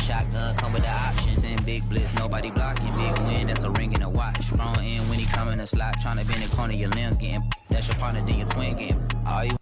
Shotgun come with the options and big blitz, nobody blocking. Big win, that's a ring and a watch. Strong in when he come in the slot, trying to bend the corner, your limb getting. That's your partner, then your twin game. All you.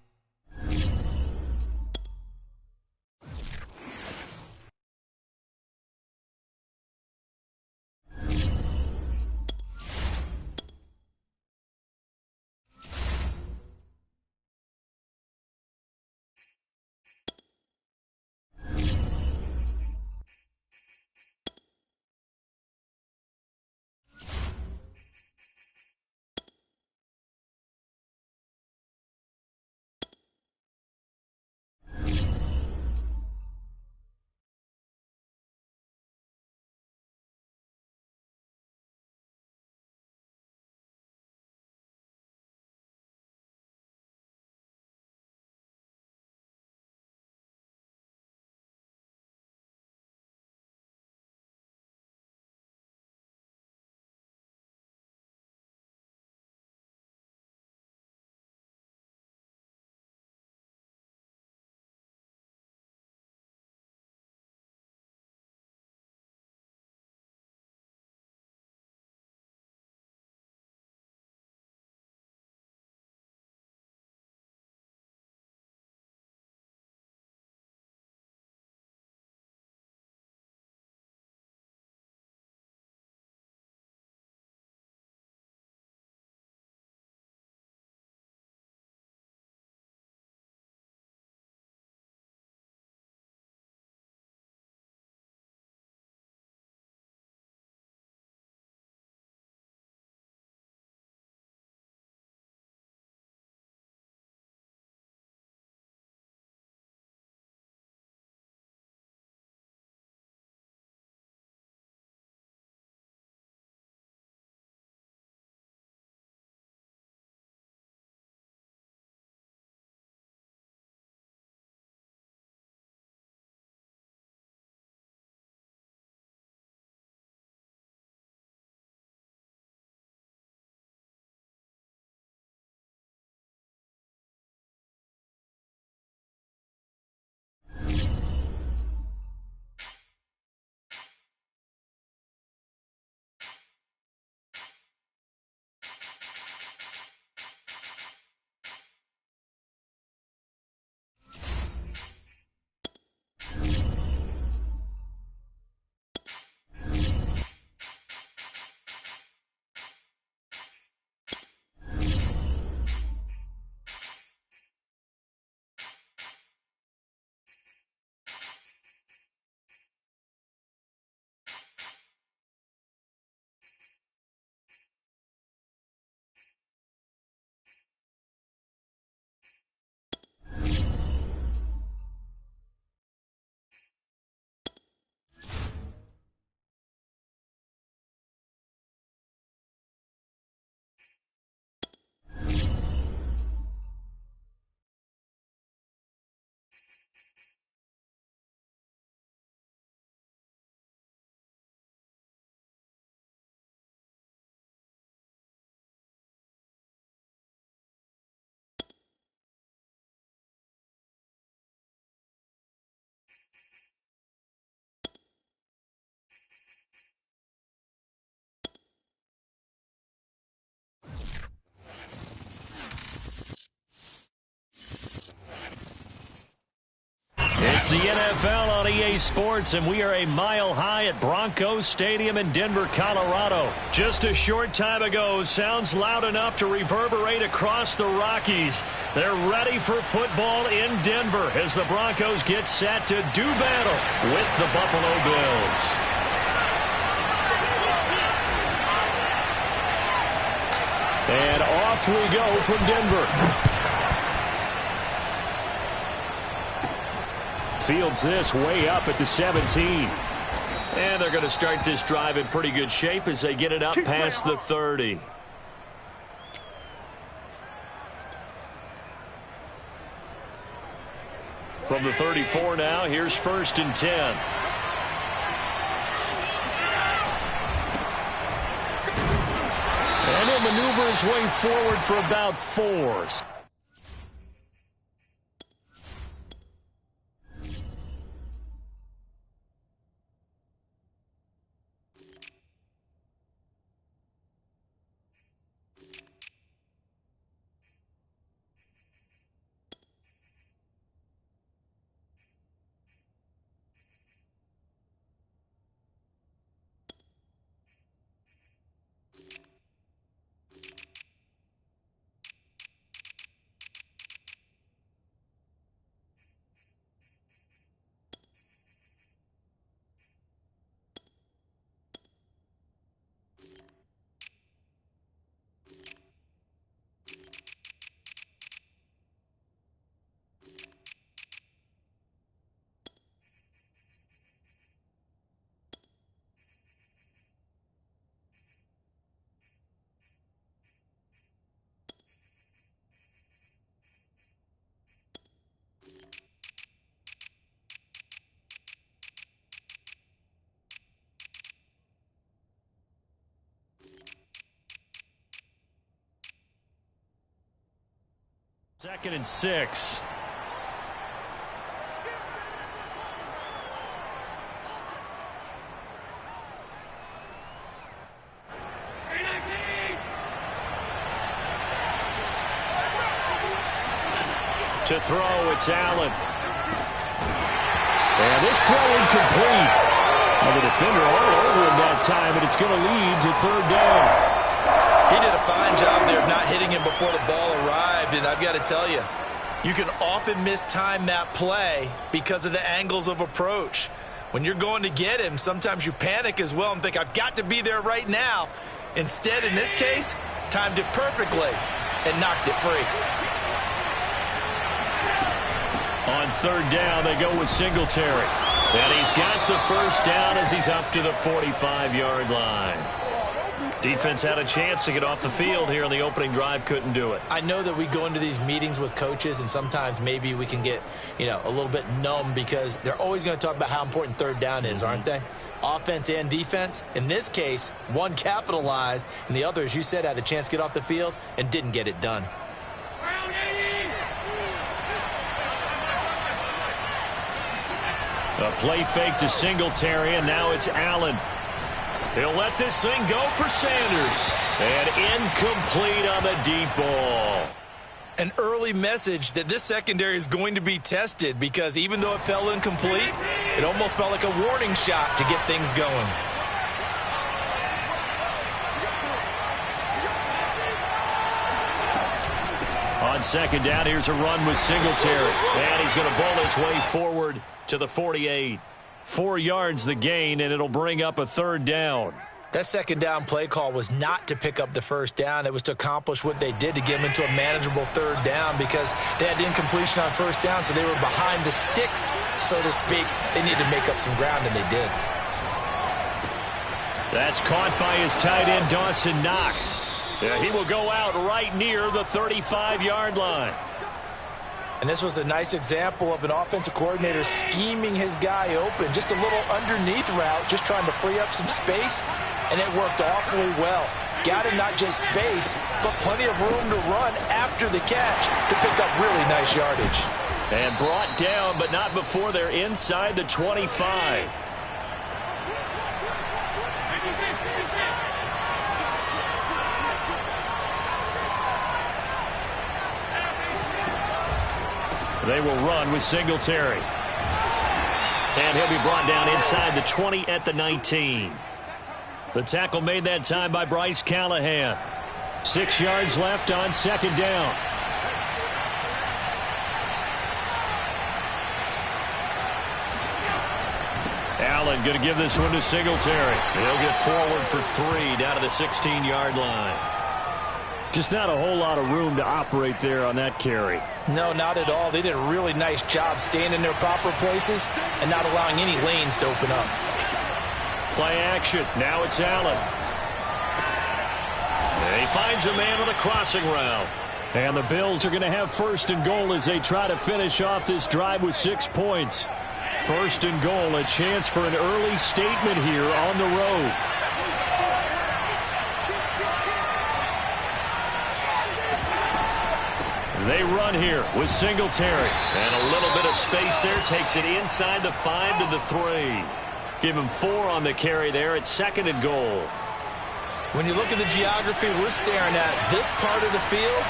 It's the NFL on EA Sports, and we are a mile high at Broncos Stadium in Denver, Colorado. Just a short time ago, sounds loud enough to reverberate across the Rockies. They're ready for football in Denver as the Broncos get set to do battle with the Buffalo Bills. And off we go from Denver. Fields this way up at the 17. And they're going to start this drive in pretty good shape as they get it up past the 30. From the 34 now, here's 1st and 10. And he'll maneuver maneuver his way forward for about 4. Second and 6. To throw, it's Allen. And this throw incomplete. Well, the defender all over him that time, but it's going to lead to third down. He did a fine job there of not hitting him before the ball arrived, and I've got to tell you, you can often mistime that play because of the angles of approach. When you're going to get him, sometimes you panic as well and think, I've got to be there right now. Instead, in this case, timed it perfectly and knocked it free. On third down, they go with Singletary. And he's got the first down as he's up to the 45-yard line. Defense had a chance to get off the field here on the opening drive, couldn't do it. I know that we go into these meetings with coaches, and sometimes maybe we can get, a little bit numb because they're always going to talk about how important third down is, aren't they? Offense and defense. In this case, one capitalized, and the other, as you said, had a chance to get off the field and didn't get it done. A play fake to Singletary, and now it's Allen. He'll let this thing go for Sanders. And incomplete on the deep ball. An early message that this secondary is going to be tested because even though it fell incomplete, it almost felt like a warning shot to get things going. On second down, here's a run with Singletary. And he's going to ball his way forward to the 48. 4 yards the gain, and it'll bring up a third down. That second down play call was not to pick up the first down. It was to accomplish what they did to get them into a manageable third down because they had incompletion on first down, so they were behind the sticks, so to speak. They needed to make up some ground, and they did. That's caught by his tight end, Dawson Knox. Yeah, he will go out right near the 35-yard line. And this was a nice example of an offensive coordinator scheming his guy open. Just a little underneath route, just trying to free up some space, and it worked awfully well. Got him not just space, but plenty of room to run after the catch to pick up really nice yardage. And brought down, but not before they're inside the 25. They will run with Singletary. And he'll be brought down inside the 20 at the 19. The tackle made that time by Bryce Callahan. 6 yards left on second down. Allen going to give this one to Singletary. He'll get forward for 3 down to the 16-yard line. Just not a whole lot of room to operate there on that carry. No, not at all. They did a really nice job staying in their proper places and not allowing any lanes to open up. Play action. Now it's Allen. And he finds a man on a crossing route. And the Bills are going to have first and goal as they try to finish off this drive with 6 points. First and goal, a chance for an early statement here on the road. They run here with Singletary. And a little bit of space there. Takes it inside the 5 to the 3. Give him 4 on the carry there at 2nd and goal. When you look at the geography we're staring at, this part of the field,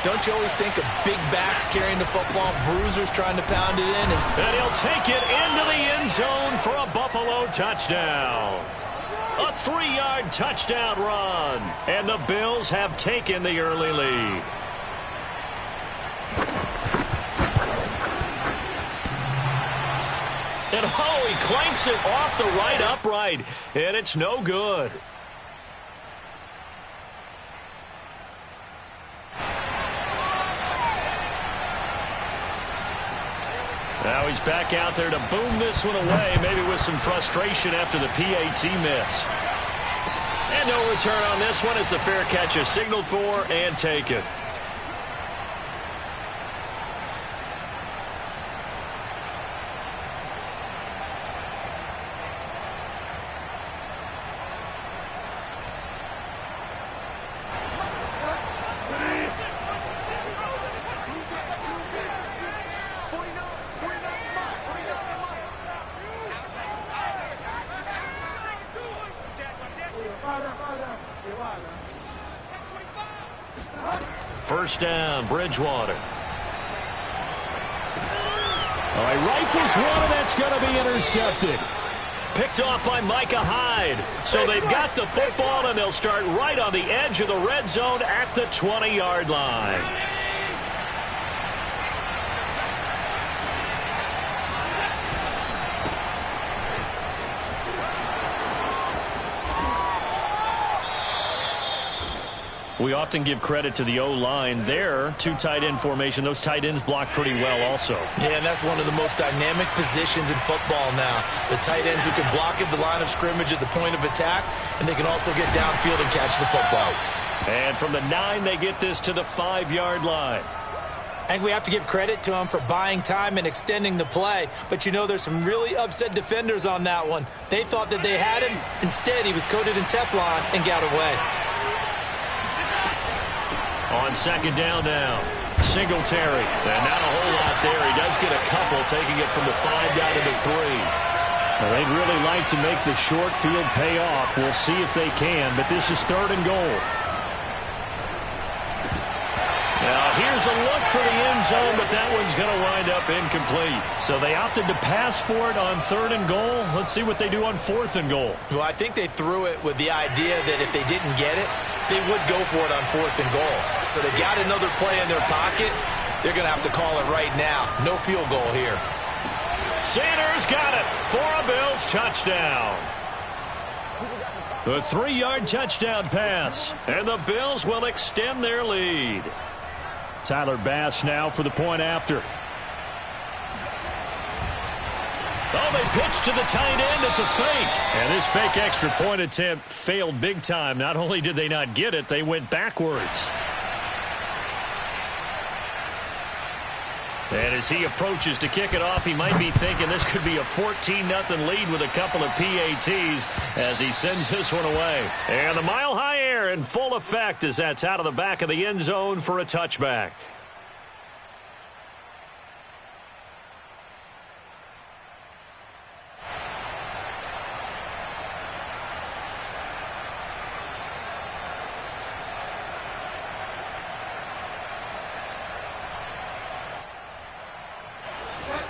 don't you always think of big backs carrying the football, bruisers trying to pound it in? And he'll take it into the end zone for a Buffalo touchdown. A 3-yard touchdown run. And the Bills have taken the early lead. And oh, he clanks it off the right upright. And it's no good. Now he's back out there to boom this one away, maybe with some frustration after the PAT miss. And no return on this one as the fair catch is signaled for and taken. First down, Bridgewater. All right, rifles one, and that's going to be intercepted. Picked off by Micah Hyde. So they've got the football, and they'll start right on the edge of the red zone at the 20-yard line. We often give credit to the O-line there. 2 tight end formation. Those tight ends block pretty well also. Yeah, and that's one of the most dynamic positions in football now. The tight ends who can block at the line of scrimmage at the point of attack, and they can also get downfield and catch the football. And from the 9, they get this to the 5-yard line. I think we have to give credit to him for buying time and extending the play. But, you know, there's some really upset defenders on that one. They thought that they had him. Instead, he was coated in Teflon and got away. On second down now, Singletary. And not a whole lot there. He does get a couple, taking it from the 5 down to the 3. Well, they'd really like to make the short field pay off. We'll see if they can, but this is 3rd and goal. Now, here's a look for the end zone, but that one's going to wind up incomplete. So they opted to pass for it on 3rd and goal. Let's see what they do on 4th and goal. Well, I think they threw it with the idea that if they didn't get it, they would go for it on 4th and goal. So they got another play in their pocket. They're going to have to call it right now. No field goal here. Sanders got it for a Bills touchdown. A 3-yard touchdown pass, and the Bills will extend their lead. Tyler Bass now for the point after. Oh, they pitch to the tight end. It's a fake. And this fake extra point attempt failed big time. Not only did they not get it, they went backwards. And as he approaches to kick it off, he might be thinking this could be a 14-0 lead with a couple of PATs as he sends this one away. And the mile-high air in full effect as that's out of the back of the end zone for a touchback.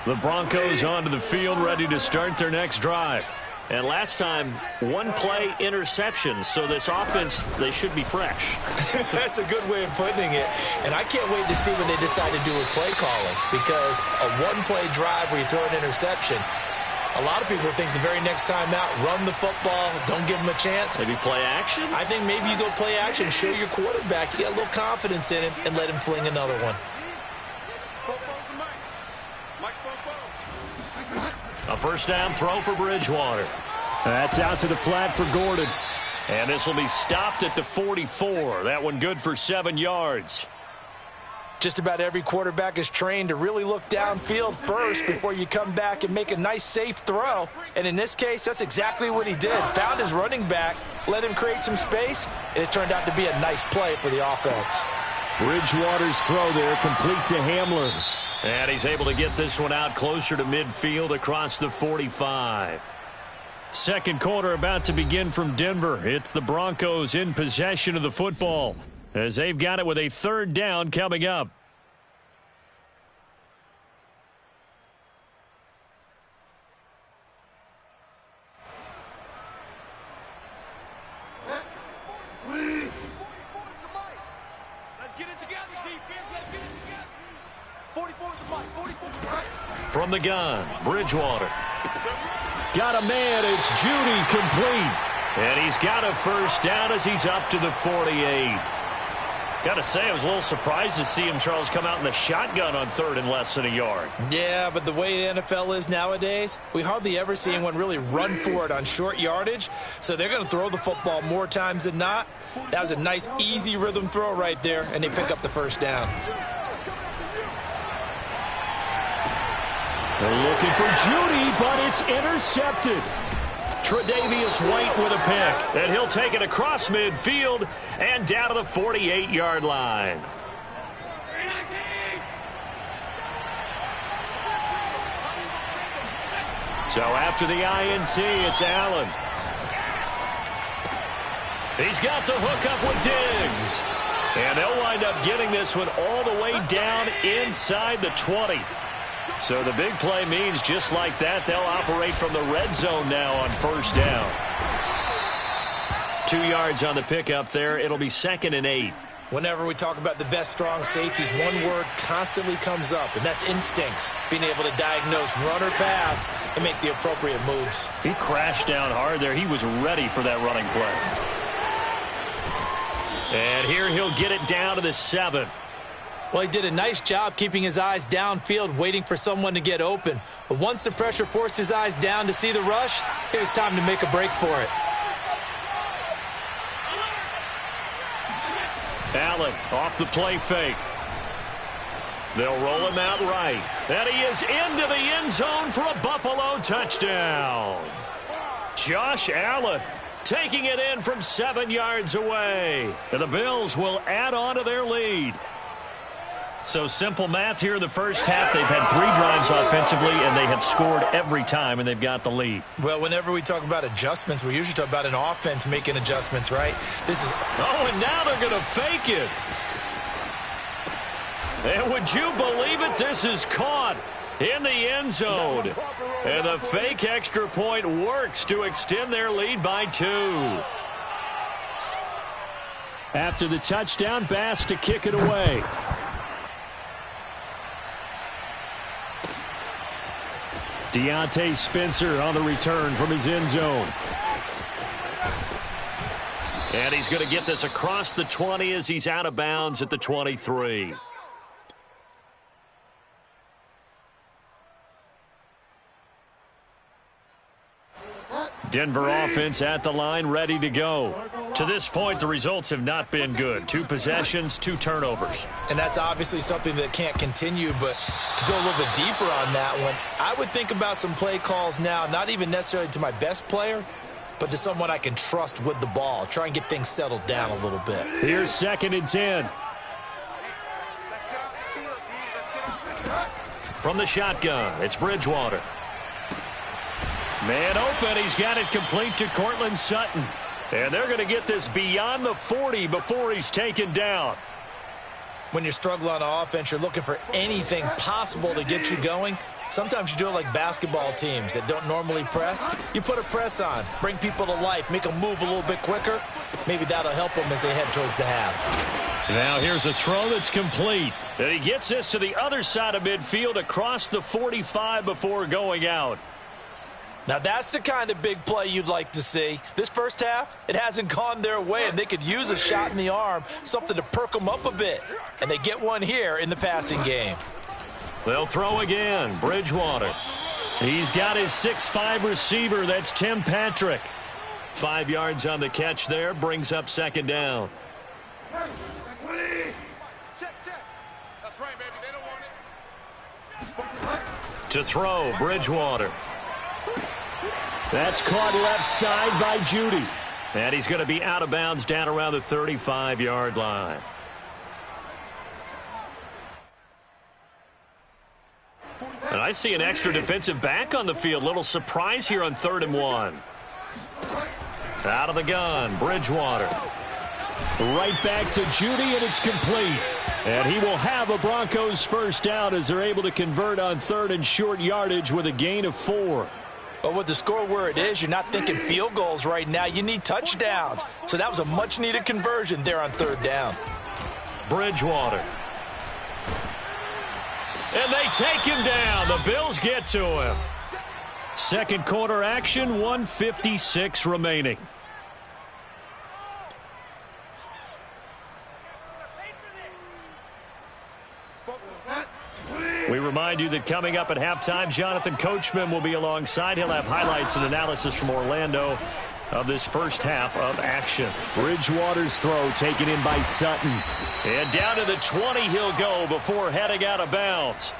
The Broncos onto the field, ready to start their next drive. And last time, 1-play interception. So this offense, they should be fresh. That's a good way of putting it. And I can't wait to see what they decide to do with play calling. Because a 1-play drive where you throw an interception, a lot of people think the very next time out, run the football, don't give them a chance. Maybe play action? I think maybe you go play action, show your quarterback you got a little confidence in him, and let him fling another one. A first down throw for Bridgewater. That's out to the flat for Gordon. And this will be stopped at the 44. That one good for 7 yards. Just about every quarterback is trained to really look downfield first before you come back and make a nice, safe throw. And in this case, that's exactly what he did. Found his running back, let him create some space, and it turned out to be a nice play for the offense. Bridgewater's throw there, complete to Hamler. And he's able to get this one out closer to midfield across the 45. Second quarter about to begin from Denver. It's the Broncos in possession of the football as they've got it with a third down coming up. From the gun, Bridgewater. Got a man, it's Judy, complete. And he's got a first down as he's up to the 48. Got to say, I was a little surprised to see him, Charles, come out in the shotgun on third and less than a yard. Yeah, but the way the NFL is nowadays, we hardly ever see anyone really run for it on short yardage. So they're going to throw the football more times than not. That was a nice, easy rhythm throw right there, and they pick up the first down. They're looking for Judy, but it's intercepted. Tre'Davious White with a pick, and he'll take it across midfield and down to the 48-yard line. So after the INT, it's Allen. He's got the hook up with Diggs. And they'll wind up getting this one all the way down inside the 20. So the big play means just like that, they'll operate from the red zone now on first down. 2 yards on the pickup there. It'll be 2nd and 8. Whenever we talk about the best strong safeties, one word constantly comes up, and that's instincts. Being able to diagnose run or pass and make the appropriate moves. He crashed down hard there. He was ready for that running play. And here he'll get it down to the 7. Well, he did a nice job keeping his eyes downfield, waiting for someone to get open. But once the pressure forced his eyes down to see the rush, it was time to make a break for it. Allen off the play fake. They'll roll him out right. And he is into the end zone for a Buffalo touchdown. Josh Allen taking it in from 7 yards away. And the Bills will add on to their lead. So simple math here in the first half. They've had 3 drives offensively, and they have scored every time, and they've got the lead. Well, whenever we talk about adjustments, we usually talk about an offense making adjustments, right? This is... Oh, and now they're going to fake it. And would you believe it? This is caught in the end zone. And the fake extra point works to extend their lead by 2. After the touchdown, Bass to kick it away. Deontay Spencer on the return from his end zone. And he's going to get this across the 20 as he's out of bounds at the 23. Denver offense at the line, ready to go. To this point, the results have not been good. 2 possessions, 2 turnovers. And that's obviously something that can't continue, but to go a little bit deeper on that one, I would think about some play calls now, not even necessarily to my best player, but to someone I can trust with the ball. Try and get things settled down a little bit. Here's 2nd and 10. From the shotgun, it's Bridgewater. Man open, he's got it complete to Cortland Sutton. And they're going to get this beyond the 40 before he's taken down. When you're struggling on offense, you're looking for anything possible to get you going. Sometimes you do it like basketball teams that don't normally press. You put a press on, bring people to life, make them move a little bit quicker. Maybe that'll help them as they head towards the half. Now here's a throw that's complete. And he gets this to the other side of midfield across the 45 before going out. Now, that's the kind of big play you'd like to see. This first half, it hasn't gone their way, and they could use a shot in the arm, something to perk them up a bit. And they get one here in the passing game. They'll throw again. Bridgewater. He's got his 6'5 receiver. That's Tim Patrick. 5 yards on the catch there. Brings up 2nd down. Check. That's right, baby. They don't want it. To throw, Bridgewater. That's caught left side by Judy. And he's going to be out of bounds down around the 35-yard line. And I see an extra defensive back on the field. Little surprise here on 3rd and 1. Out of the gun, Bridgewater. Right back to Judy, and it's complete. And he will have a Broncos first down as they're able to convert on 3rd and short yardage with a gain of 4. But with the score where it is, you're not thinking field goals right now. You need touchdowns. So that was a much-needed conversion there on 3rd down. Bridgewater. And they take him down. The Bills get to him. Second quarter action, 1:56 remaining. We remind you that coming up at halftime, Jonathan Coachman will be alongside. He'll have highlights and analysis from Orlando of this first half of action. Bridgewater's throw taken in by Sutton. And down to the 20 he'll go before heading out of bounds.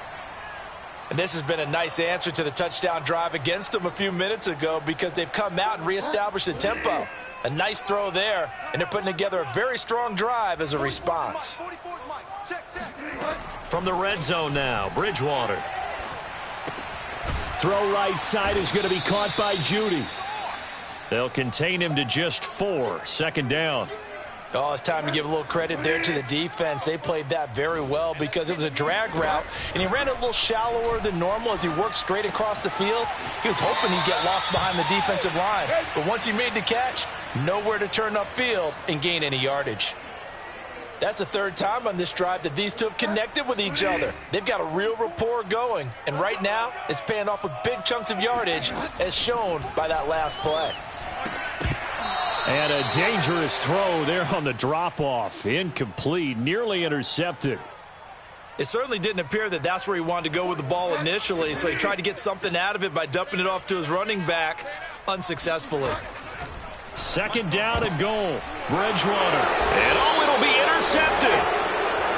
And this has been a nice answer to the touchdown drive against them a few minutes ago because they've come out and reestablished the tempo. A nice throw there, and they're putting together a very strong drive as a response. From the red zone now, Bridgewater. Throw right side is going to be caught by Judy. They'll contain him to just 4. Second down. Oh, it's time to give a little credit there to the defense. They played that very well because it was a drag route, and he ran a little shallower than normal as he worked straight across the field. He was hoping he'd get lost behind the defensive line, but once he made the catch, nowhere to turn upfield and gain any yardage. That's the 3rd time on this drive that these two have connected with each other. They've got a real rapport going, and right now it's paying off with big chunks of yardage as shown by that last play. And a dangerous throw there on the drop-off. Incomplete, nearly intercepted. It certainly didn't appear that that's where he wanted to go with the ball initially, so he tried to get something out of it by dumping it off to his running back unsuccessfully. Second down and goal. Bridgewater. And it'll be intercepted.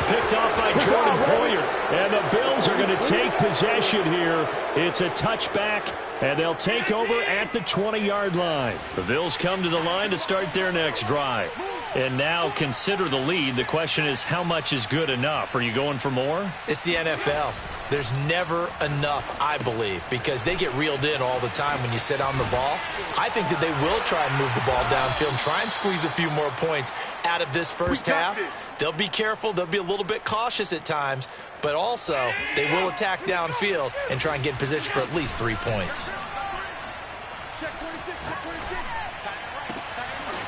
Picked off by Jordan Poyer. And the Bills are going to take possession here. It's a touchback, and they'll take over at the 20-yard line. The Bills come to the line to start their next drive. And now consider the lead. The question is, how much is good enough? Are you going for more? It's the NFL. There's never enough, I believe, because they get reeled in all the time when you sit on the ball. I think that they will try and move the ball downfield and try and squeeze a few more points out of this first half. They'll be careful. They'll be a little bit cautious at times, but also they will attack downfield and try and get in position for at least 3 points.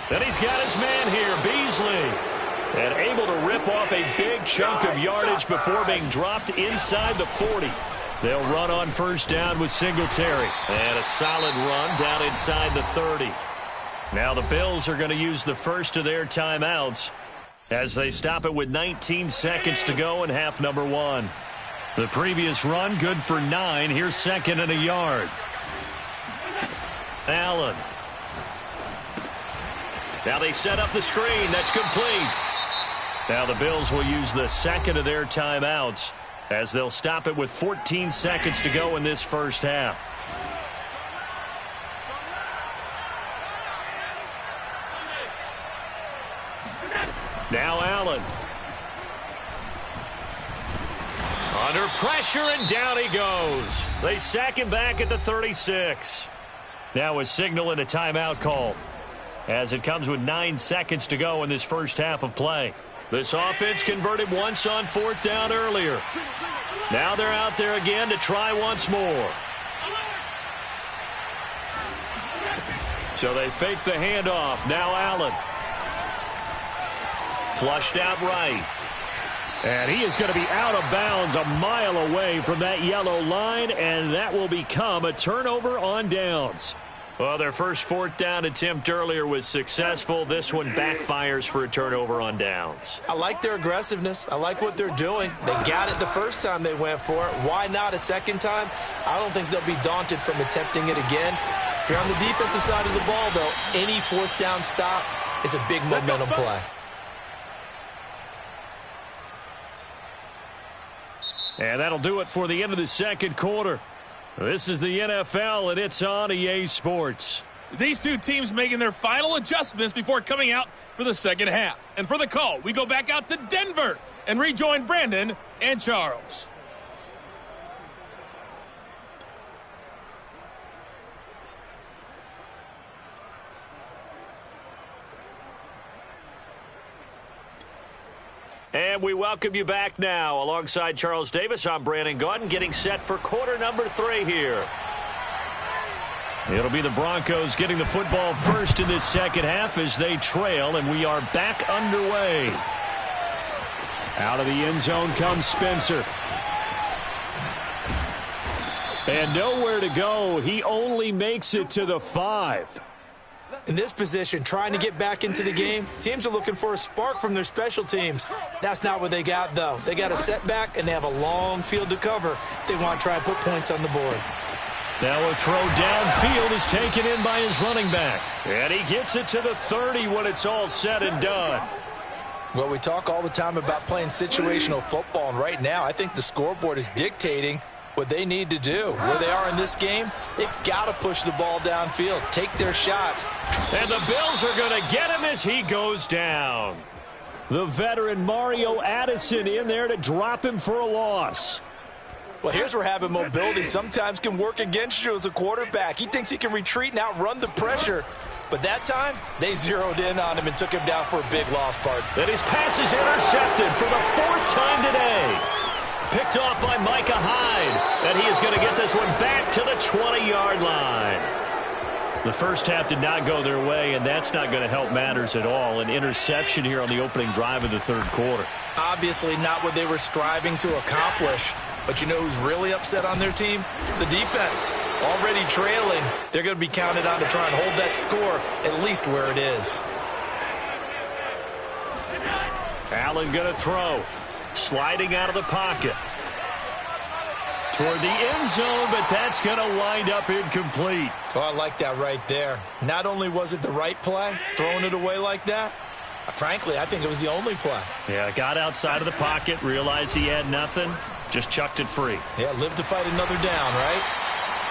Then he's got his man here, Beasley. And able to rip off a big chunk of yardage before being dropped inside the 40. They'll run on first down with Singletary. And a solid run down inside the 30. Now the Bills are going to use the first of their timeouts as they stop it with 19 seconds to go in half number 1. The previous run good for 9. Here's 2nd and a yard. Allen. Now they set up the screen. That's complete. Now the Bills will use the second of their timeouts as they'll stop it with 14 seconds to go in this first half. Now Allen. Under pressure, and down he goes. They sack him back at the 36. Now a signal and a timeout call as it comes with 9 seconds to go in this first half of play. This offense converted once on 4th down earlier. Now they're out there again to try once more. So they fake the handoff. Now Allen. Flushed out right. And he is going to be out of bounds a mile away from that yellow line, and that will become a turnover on downs. Well, their first 4th down attempt earlier was successful. This one backfires for a turnover on downs. I like their aggressiveness. I like what they're doing. They got it the first time they went for it. Why not a second time? I don't think they'll be daunted from attempting it again. If you're on the defensive side of the ball, though, any 4th down stop is a big momentum play. And that'll do it for the end of the second quarter. This is the NFL, and it's on EA Sports. These two teams making their final adjustments before coming out for the second half. And for the call, we go back out to Denver and rejoin Brandon and Charles. And we welcome you back now. Alongside Charles Davis, I'm Brandon Gaudin, getting set for quarter number 3 here. It'll be the Broncos getting the football first in this second half as they trail, and we are back underway. Out of the end zone comes Spencer. And nowhere to go. He only makes it to the 5. In this position, trying to get back into the game, teams are looking for a spark from their special teams. That's not what they got, though. They got a setback, and they have a long field to cover if they want to try and put points on the board. Now a throw downfield is taken in by his running back. And he gets it to the 30 when it's all said and done. Well, we talk all the time about playing situational football, and right now I think the scoreboard is dictating what they need to do. Where they are in this game, they've got to push the ball downfield, take their shots. And the Bills are going to get him as he goes down. The veteran Mario Addison in there to drop him for a loss. Well, here's where having mobility sometimes can work against you as a quarterback. He thinks he can retreat and outrun the pressure. But that time, they zeroed in on him and took him down for a big loss, part. And his pass is intercepted for the 4th time today. Picked off by Micah Hyde. And he is going to get this one back to the 20-yard line. The first half did not go their way, and that's not going to help matters at all. An interception here on the opening drive of the 3rd quarter. Obviously not what they were striving to accomplish. But you know who's really upset on their team? The defense. Already trailing. They're going to be counted on to try and hold that score at least where it is. Allen going to throw. Sliding out of the pocket. Toward the end zone, but that's going to wind up incomplete. Oh, I like that right there. Not only was it the right play, throwing it away like that, frankly, I think it was the only play. Yeah, got outside of the pocket, realized he had nothing, just chucked it free. Yeah, live to fight another down, right?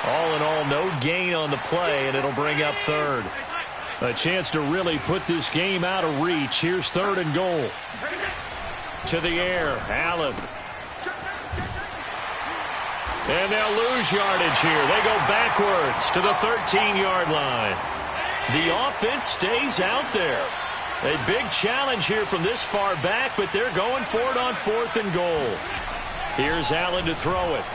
All in all, no gain on the play, and it'll bring up 3rd. A chance to really put this game out of reach. Here's 3rd and goal. To the air, Allen. And they'll lose yardage here. They go backwards to the 13-yard line. The offense stays out there. A big challenge here from this far back, but they're going for it on 4th and goal. Here's Allen to throw it.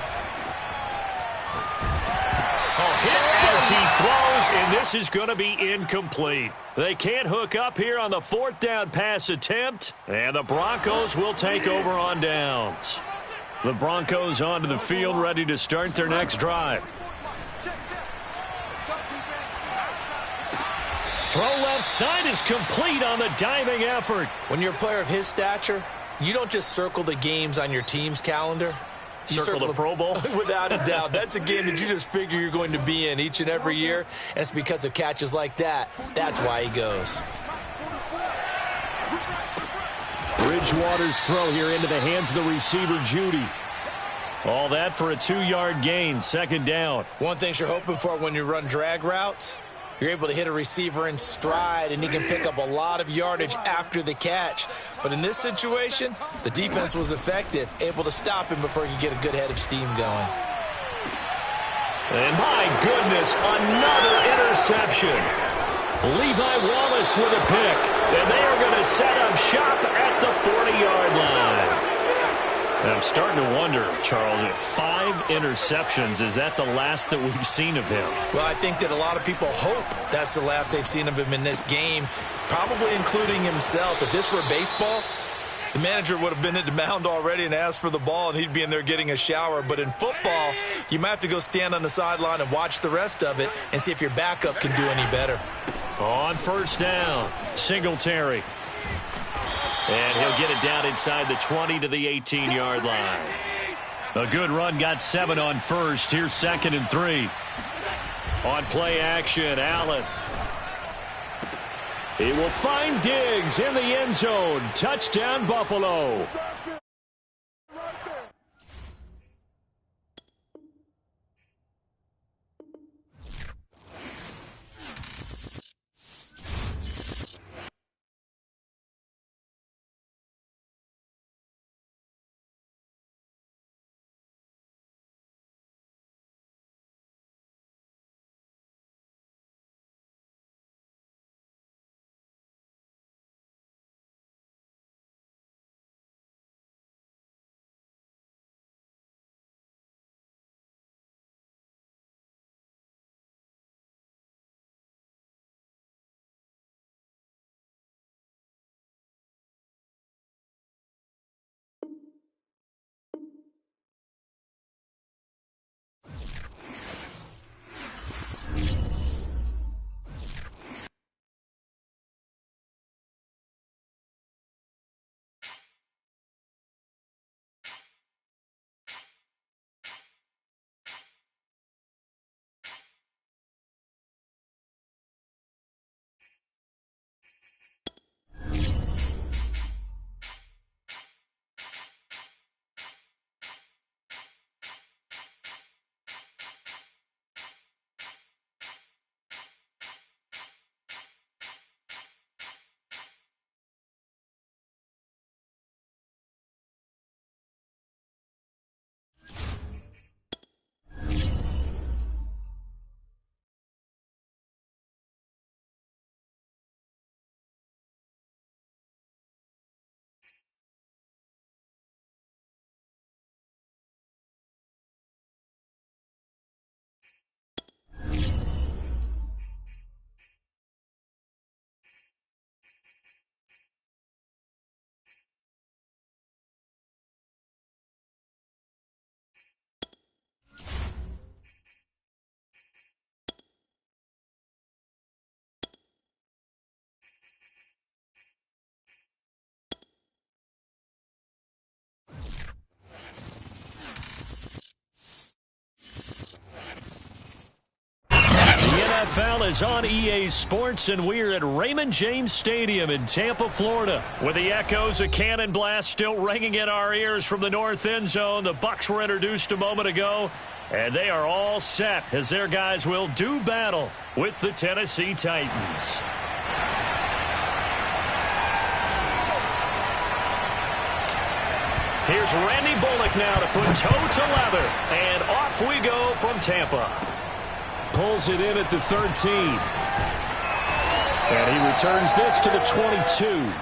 Hit as he throws, and this is going to be incomplete. They can't hook up here on the 4th down pass attempt, and the Broncos will take over on downs. The Broncos onto the field, ready to start their next drive. Throw left side is complete on the diving effort. When you're a player of his stature, you don't just circle the games on your team's calendar. You circle the Pro Bowl? Without a doubt. That's a game that you just figure you're going to be in each and every year, and it's because of catches like that. That's why he goes. Bridgewater's throw here into the hands of the receiver, Judy. All that for a 2-yard gain, 2nd down. One thing you're hoping for when you run drag routes, you're able to hit a receiver in stride, and he can pick up a lot of yardage after the catch. But in this situation, the defense was effective, able to stop him before he could get a good head of steam going. And my goodness, another interception. Levi Wallace with a pick. And they are going to set up shop at the 40-yard line. And I'm starting to wonder, Charles, if 5 interceptions, is that the last that we've seen of him? Well, I think that a lot of people hope that's the last they've seen of him in this game, probably including himself. If this were baseball, the manager would have been at the mound already and asked for the ball, and he'd be in there getting a shower. But in football, you might have to go stand on the sideline and watch the rest of it and see if your backup can do any better. On 1st down, Singletary. And he'll get it down inside the 20 to the 18-yard line. A good run, got 7 on 1st. Here's 2nd and 3. On play action, Allen. He will find Diggs in the end zone. Touchdown, Buffalo. NFL is on EA Sports, and we're at Raymond James Stadium in Tampa, Florida. With the echoes of cannon blast still ringing in our ears from the north end zone, the Bucs were introduced a moment ago, and they are all set as their guys will do battle with the Tennessee Titans. Here's Randy Bullock now to put toe to leather, and off we go from Tampa. Pulls it in at the 13. And he returns this to the 22.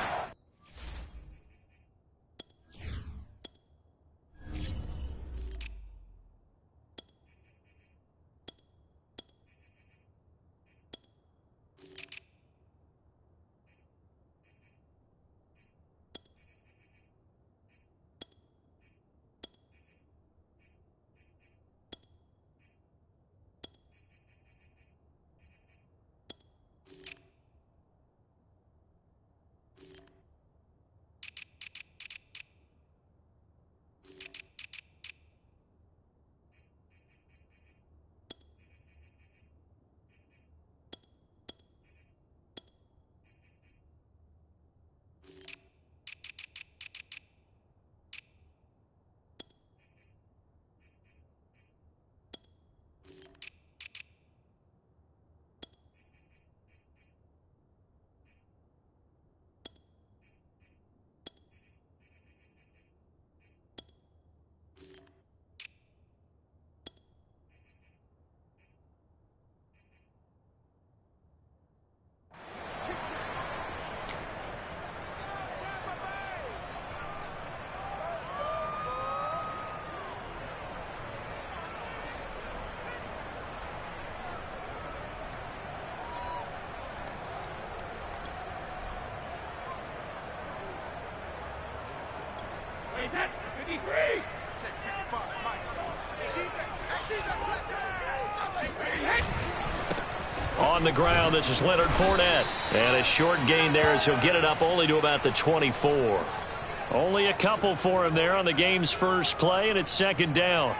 On the ground, this is Leonard Fournette. And a short gain there as he'll get it up only to about the 24. Only a couple for him there on the game's first play, and it's second down.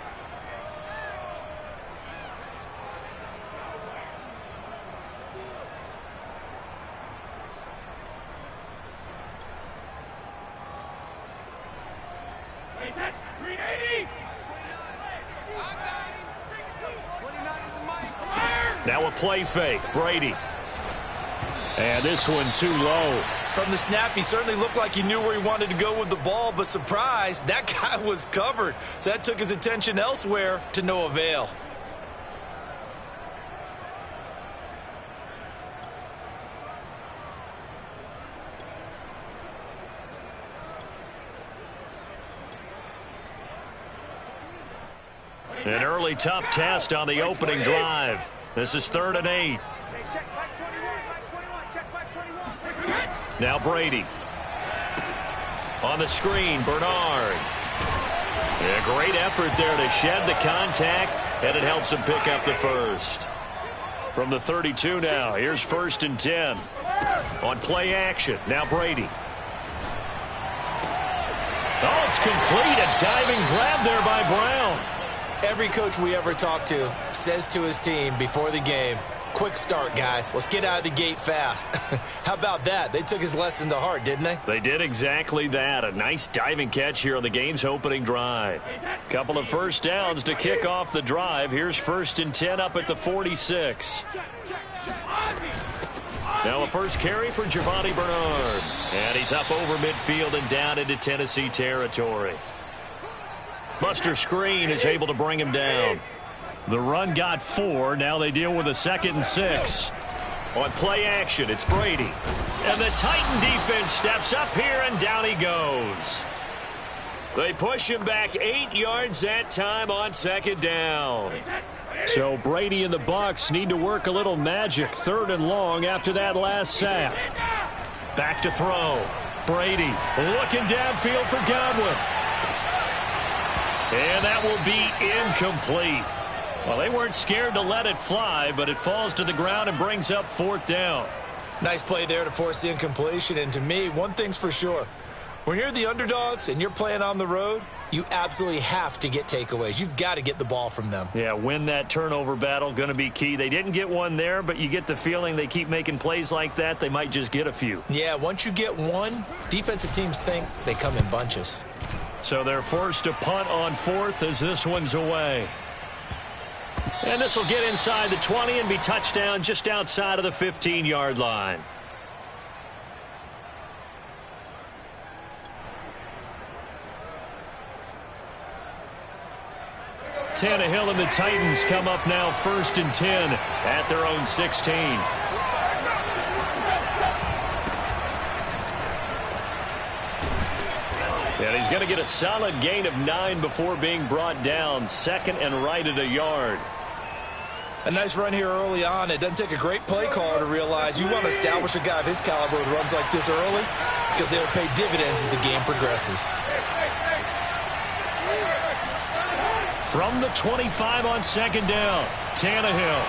Now a play fake, Brady. And this one too low. From the snap, he certainly looked like he knew where he wanted to go with the ball, but surprise, that guy was covered. So that took his attention elsewhere to no avail. An early tough test on the opening drive. This is 3rd and 8. Now Brady. On the screen, Bernard. A great effort there to shed the contact, and it helps him pick up the first. From the 32 now, here's 1st and 10. On play action, now Brady. Oh, it's complete. A diving grab there by Brown. Every coach we ever talk to says to his team before the game, quick start, guys. Let's get out of the gate fast. How about that? They took his lesson to heart, didn't they? They did exactly that. A nice diving catch here on the game's opening drive. Couple of first downs to kick off the drive. Here's 1st and 10 up at the 46. Now a first carry for Giovanni Bernard. And he's up over midfield and down into Tennessee territory. Buster Screen is able to bring him down. The run got 4. Now they deal with a 2nd and 6. On play action, it's Brady. And the Titan defense steps up here, and down he goes. They push him back 8 yards that time on 2nd down. So Brady and the Bucs need to work a little magic. 3rd and long after that last sack. Back to throw. Brady looking downfield for Godwin. And that will be incomplete. Well, they weren't scared to let it fly, but it falls to the ground and brings up 4th down. Nice play there to force the incompletion. And to me, one thing's for sure. When you're the underdogs and you're playing on the road, you absolutely have to get takeaways. You've got to get the ball from them. Yeah, win that turnover battle, going to be key. They didn't get one there, but you get the feeling they keep making plays like that, they might just get a few. Yeah, once you get one, defensive teams think they come in bunches. So they're forced to punt on 4th as this one's away. And this will get inside the 20 and be touchdown just outside of the 15-yard line. Tannehill and the Titans come up now 1st and 10 at their own 16. And he's going to get a solid gain of 9 before being brought down. 2nd and right at a yard. A nice run here early on. It doesn't take a great play caller to realize you want to establish a guy of his caliber with runs like this early because they'll pay dividends as the game progresses. From the 25 on 2nd down, Tannehill.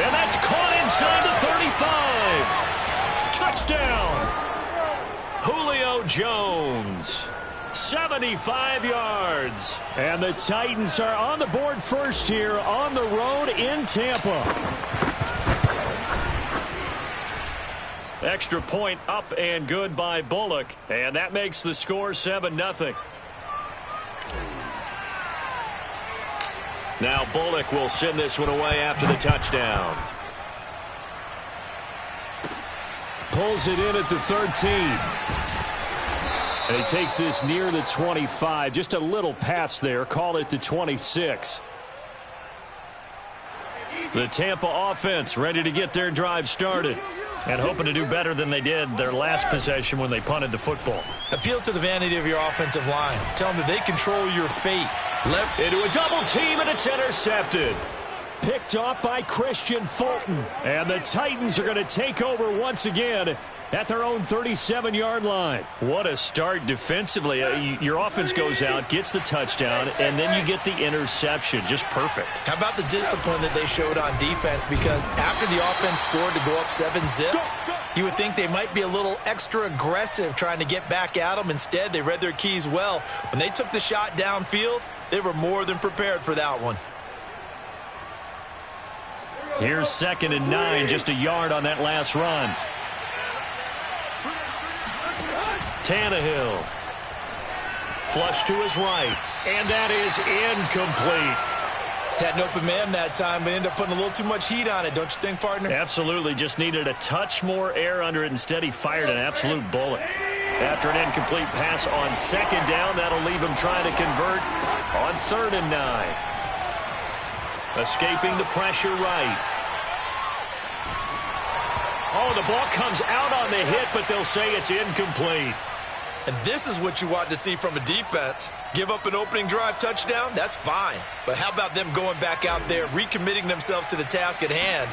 And that's caught inside the 35. Touchdown. Julio Jones. 75 yards. And the Titans are on the board first here on the road in Tampa. Extra point up and good by Bullock. And that makes the score 7-0. Now Bullock will send this one away after the touchdown. Pulls it in at the 13. And he takes this near the 25. Just a little pass there. Call it the 26. The Tampa offense ready to get their drive started. And hoping to do better than they did their last possession when they punted the football. Appeal to the vanity of your offensive line. Tell them that they control your fate. Into a double team, and it's intercepted. Picked off by Christian Fulton. And the Titans are going to take over once again at their own 37-yard line. What a start defensively. Your offense goes out, gets the touchdown, and then you get the interception. Just perfect. How about the discipline that they showed on defense? Because after the offense scored to go up 7-zip, you would think they might be a little extra aggressive trying to get back at them. Instead, they read their keys well. When they took the shot downfield, they were more than prepared for that one. Here's 2nd and 9, just a yard on that last run. Tannehill. Flush to his right. And that is incomplete. Had an open man that time, but ended up putting a little too much heat on it, don't you think, partner? Absolutely. Just needed a touch more air under it. Instead, he fired an absolute bullet. After an incomplete pass on 2nd down, that'll leave him trying to convert on 3rd and 9. Escaping the pressure right. Oh, the ball comes out on the hit, but they'll say it's incomplete. And this is what you want to see from a defense. Give up an opening drive touchdown, that's fine. But how about them going back out there, recommitting themselves to the task at hand,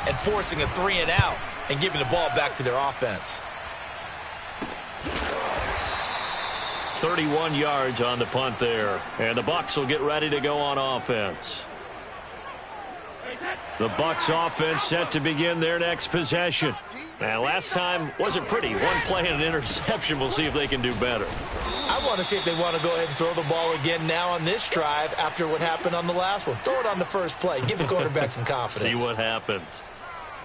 and forcing a 3 and out and giving the ball back to their offense. 31 yards on the punt there. And the Bucs will get ready to go on offense. The Bucs offense set to begin their next possession. Now, last time wasn't pretty. One play and an interception. We'll see if they can do better. I want to see if they want to go ahead and throw the ball again now on this drive after what happened on the last one. Throw it on the first play. Give the quarterback some confidence. See what happens.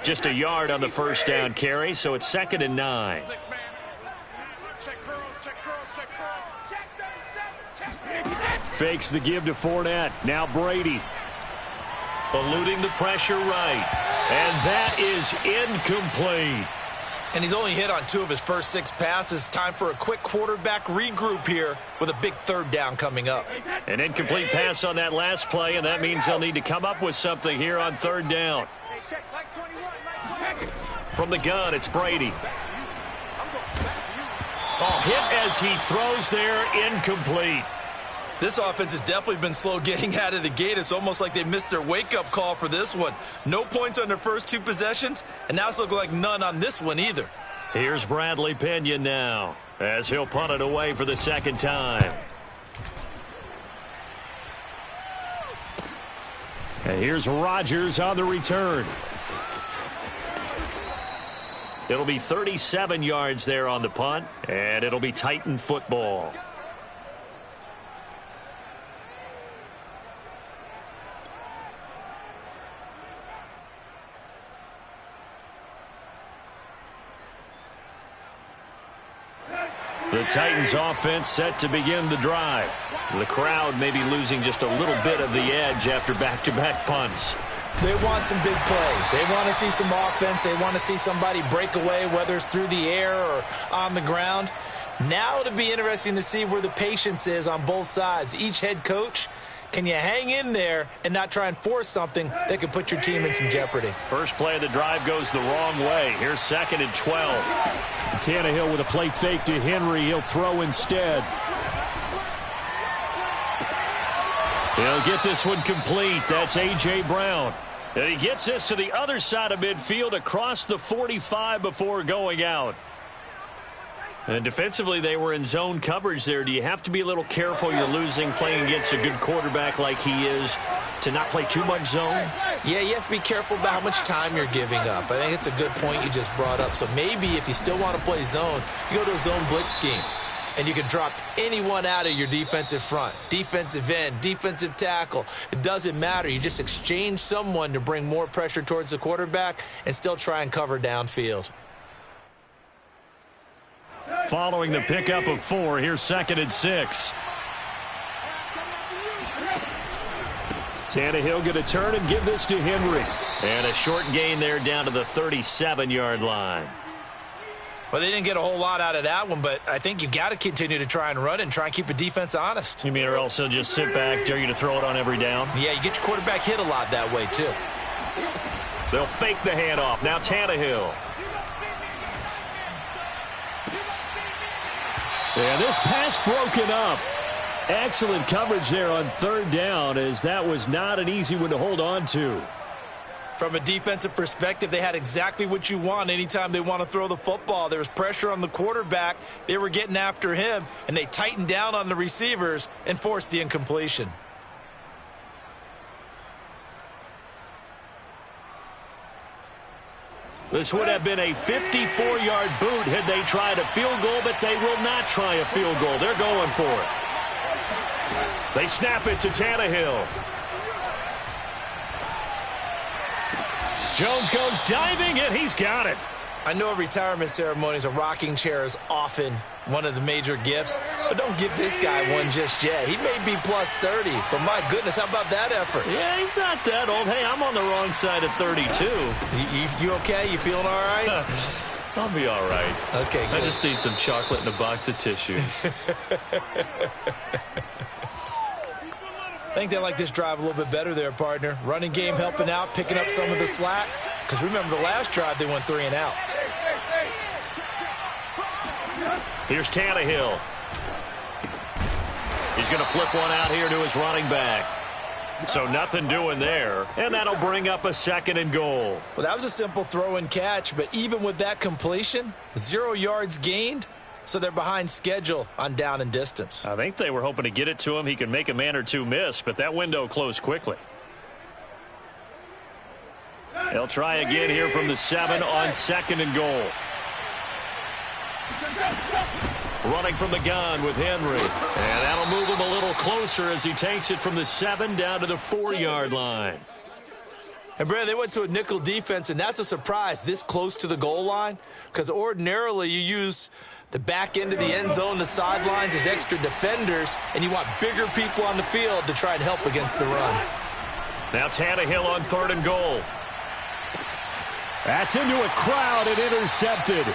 Just a yard on the first down carry, so it's 2nd and 9. Check curls, check curls, check curls. Check 37, check. Fakes the give to Fournette. Now Brady. Eluding the pressure right. And that is incomplete. And he's only hit on 2 of his first 6 passes. Time for a quick quarterback regroup here with a big 3rd down coming up. An incomplete pass on that last play, and that means they'll need to come up with something here on 3rd down. From the gun, it's Brady. Oh, hit as he throws there, incomplete. This offense has definitely been slow getting out of the gate. It's almost like they missed their wake-up call for this one. No points on their first 2 possessions, and now it's looking like none on this one either. Here's Bradley Pinion now, as he'll punt it away for the 2nd time. And here's Rodgers on the return. It'll be 37 yards there on the punt, and it'll be Titan football. The Titans offense set to begin the drive. The crowd may be losing just a little bit of the edge after back-to-back punts. They want some big plays. They want to see some offense. They want to see somebody break away, whether it's through the air or on the ground. Now it'll be interesting to see where the patience is on both sides. Each head coach, can you hang in there and not try and force something that could put your team in some jeopardy? First play of the drive goes the wrong way. Here's 2nd and 12. Tannehill with a play fake to Henry. He'll throw instead. He'll get this one complete. That's A.J. Brown. And he gets this to the other side of midfield across the 45 before going out. And defensively, they were in zone coverage there. Do you have to be a little careful? You're losing playing against a good quarterback like he is to not play too much zone? Yeah, you have to be careful about how much time you're giving up. I think it's a good point you just brought up. So maybe if you still want to play zone, you go to a zone blitz scheme. And you can drop anyone out of your defensive front, defensive end, defensive tackle. It doesn't matter. You just exchange someone to bring more pressure towards the quarterback and still try and cover downfield. Following the pickup of 4, here's 2nd and 6. Tannehill going to turn and give this to Henry. And a short gain there down to the 37-yard line. Well, they didn't get a whole lot out of that one, but I think you've got to continue to try and run and try and keep the defense honest. You mean or else they'll just sit back, dare you to throw it on every down? Yeah, you get your quarterback hit a lot that way, too. They'll fake the handoff. Now Tannehill. And this pass broken up. Excellent coverage there on 3rd down, as that was not an easy one to hold on to. From a defensive perspective, they had exactly what you want anytime they want to throw the football. There was pressure on the quarterback. They were getting after him, and they tightened down on the receivers and forced the incompletion. This would have been a 54-yard boot had they tried a field goal, but they will not try a field goal. They're going for it. They snap it to Tannehill. Jones goes diving, and he's got it. I know retirement ceremonies, a rocking chair is often one of the major gifts, but don't give this guy one just yet. He may be plus 30, but my goodness, how about that effort? Yeah, he's not that old. Hey, I'm on the wrong side of 32. You okay? You feeling all right? I'll be all right. Okay, good. I just need some chocolate and a box of tissues. I think they like this drive a little bit better there, partner. Running game helping out, picking up some of the slack. Because remember, the last drive, they went 3 and out. Here's Tannehill. He's going to flip one out here to his running back. So nothing doing there. And that'll bring up a 2nd and goal. Well, that was a simple throw and catch, but even with that completion, 0 yards gained. So they're behind schedule on down and distance. I think they were hoping to get it to him. He could make a man or two miss, but that window closed quickly. They'll try again here from the 7 on 2nd and goal. Running from the gun with Henry. And that'll move him a little closer as he takes it from the 7 down to the 4-yard line. And, Brad, they went to a nickel defense, and that's a surprise this close to the goal line, because ordinarily you use the back end of the end zone, the sidelines as extra defenders, and you want bigger people on the field to try and help against the run. Now Tannehill on 3rd and goal. That's into a crowd and intercepted.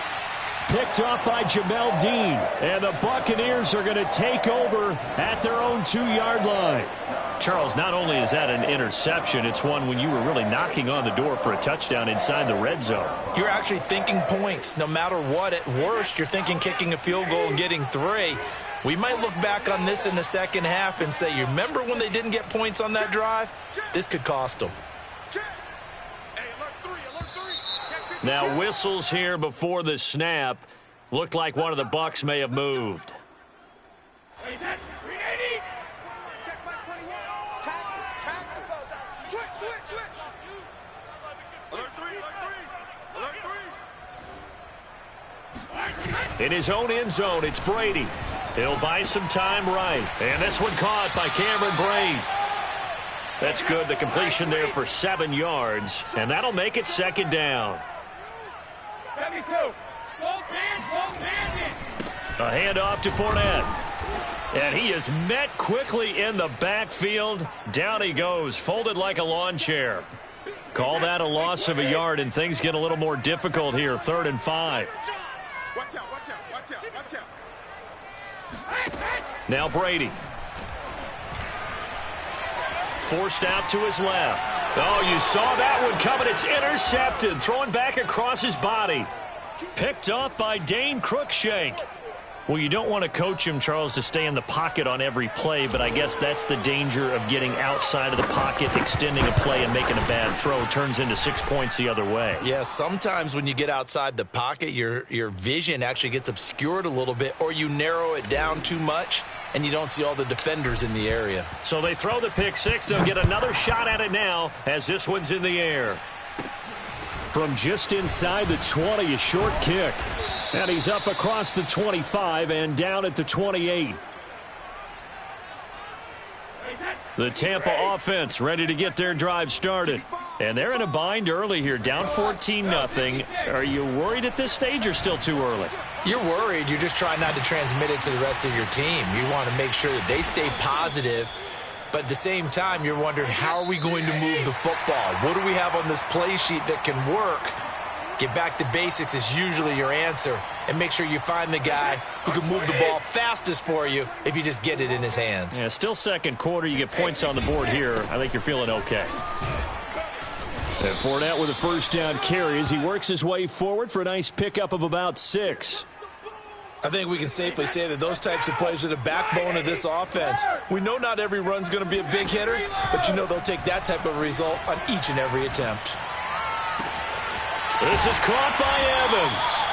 Picked off by Jamel Dean. And the Buccaneers are going to take over at their own 2-yard line. Charles, not only is that an interception, it's one when you were really knocking on the door for a touchdown inside the red zone. You're actually thinking points. No matter what, at worst, you're thinking kicking a field goal and getting 3. We might look back on this in the second half and say, you remember when they didn't get points on that drive? This could cost them. Now whistles here before the snap. Looked like one of the Bucs may have moved. In his own end zone, it's Brady. He'll buy some time right. And this one caught by Cameron Brate. That's good. The completion there for 7 yards. And that'll make it 2nd down. A handoff to Fournette. And he is met quickly in the backfield. Down he goes, folded like a lawn chair. Call that a loss of a yard, and things get a little more difficult here. 3rd and 5. Watch out, watch out, watch out, watch out. Now Brady. Forced out to his left. Oh, you saw that one coming. It's intercepted. Thrown back across his body. Picked off by Dane Cruikshank. Well, you don't want to coach him, Charles, to stay in the pocket on every play, but I guess that's the danger of getting outside of the pocket, extending a play, and making a bad throw. Turns into 6 points the other way. Yeah, sometimes when you get outside the pocket, your vision actually gets obscured a little bit, or you narrow it down too much, and you don't see all the defenders in the area. So they throw the pick six. They'll get another shot at it now as this one's in the air. From just inside the 20, a short kick. And he's up across the 25 and down at the 28. The Tampa offense ready to get their drive started. And they're in a bind early here, down 14-0. Are you worried at this stage or still too early? You're worried. You're just trying not to transmit it to the rest of your team. You want to make sure that they stay positive. But at the same time, you're wondering, how are we going to move the football? What do we have on this play sheet that can work? Get back to basics is usually your answer. And make sure you find the guy who can move the ball fastest for you if you just get it in his hands. Yeah, still second quarter. You get points on the board here. I think you're feeling okay. And Fournette with a first down carry as he works his way forward for a nice pickup of about 6. I think we can safely say that those types of plays are the backbone of this offense. We know not every run's going to be a big hitter, but you know they'll take that type of result on each and every attempt. This is caught by Evans.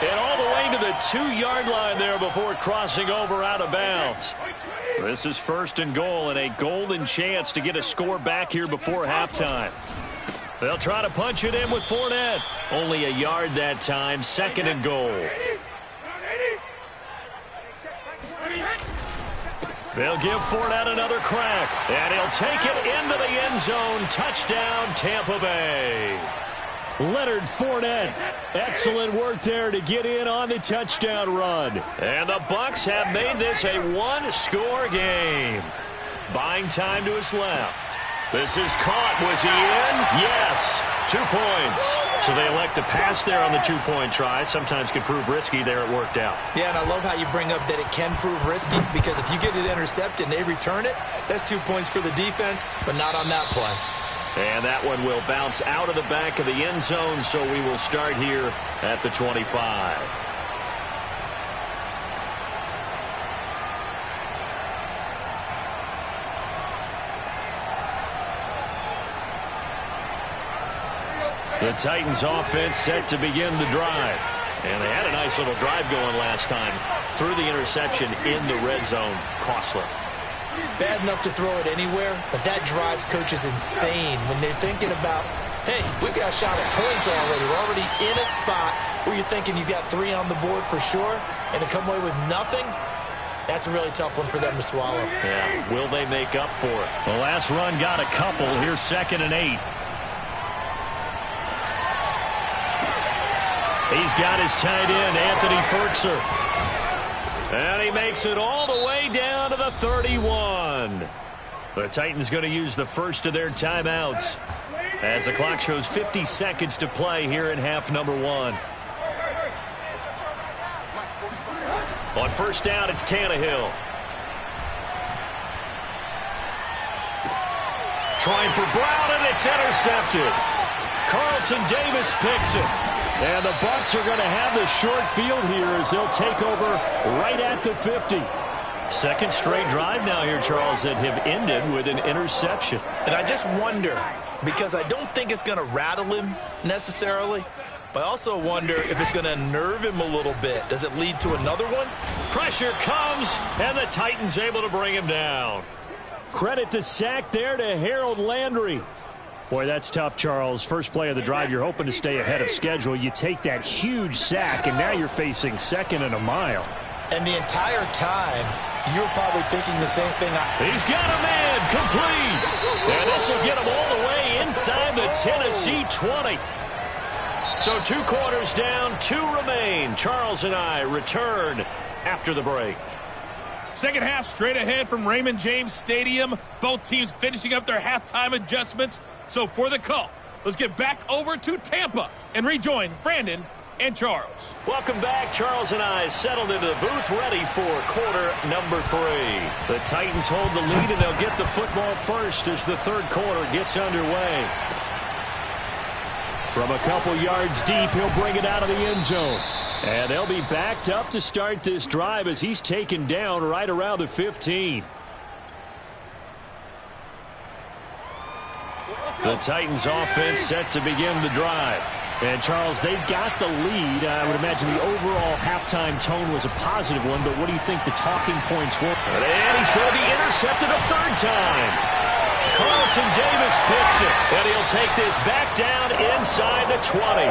And all the way to the 2-yard line there before crossing over out of bounds. This is 1st and goal and a golden chance to get a score back here before halftime. They'll try to punch it in with Fournette. Only a yard that time, 2nd and goal. They'll give Fournette another crack. And he'll take it into the end zone. Touchdown, Tampa Bay. Leonard Fournette, excellent work there to get in on the touchdown run. And the Bucs have made this a one-score game. Buying time to his left. This is caught. Was he in? Yes. 2 points. So they elect to pass there on the 2-point try. Sometimes could prove risky. There it worked out. Yeah, and I love how you bring up that it can prove risky, because if you get it intercepted and they return it, that's 2 points for the defense, but not on that play. And that one will bounce out of the back of the end zone, so we will start here at the 25. The Titans offense set to begin the drive. And they had a nice little drive going last time. Threw the interception in the red zone. Costly. Bad enough to throw it anywhere, but that drives coaches insane when they're thinking about, hey, we've got a shot at points already. We're already in a spot where you're thinking you've got 3 on the board for sure, and to come away with nothing, that's a really tough one for them to swallow. Yeah, will they make up for it? The last run got a couple. Here's 2nd and 8. He's got his tight end, Anthony Ferkser. And he makes it all the way down to the 31. The Titans going to use the first of their timeouts as the clock shows 50 seconds to play here in half number 1. On first down, it's Tannehill. Trying for Brown, and it's intercepted. Carlton Davis picks it. And the Bucs are going to have the short field here as they'll take over right at the 50. Second straight drive now here, Charles, that have ended with an interception. And I just wonder, because I don't think it's going to rattle him necessarily, but I also wonder if it's going to nerve him a little bit. Does it lead to another one? Pressure comes, and the Titans able to bring him down. Credit the sack there to Harold Landry. Boy, that's tough, Charles. First play of the drive, you're hoping to stay ahead of schedule. You take that huge sack, and now you're facing 2nd and a mile. And the entire time, you're probably thinking the same thing. He's got a man complete. And this will get him all the way inside the Tennessee 20. So 2 quarters down, 2 remain. Charles and I return after the break. Second half straight ahead from Raymond James Stadium. Both teams finishing up their halftime adjustments. So for the call, let's get back over to Tampa and rejoin Brandon and Charles. Welcome back. Charles and I settled into the booth, ready for quarter number 3. The Titans hold the lead, and they'll get the football first as the third quarter gets underway. From a couple yards deep, he'll bring it out of the end zone. And they'll be backed up to start this drive as he's taken down right around the 15. The Titans offense set to begin the drive. And, Charles, they've got the lead. I would imagine the overall halftime tone was a positive one, but what do you think the talking points were? And he's going to be intercepted a third time. Carlton Davis picks it, and he'll take this back down inside the 20.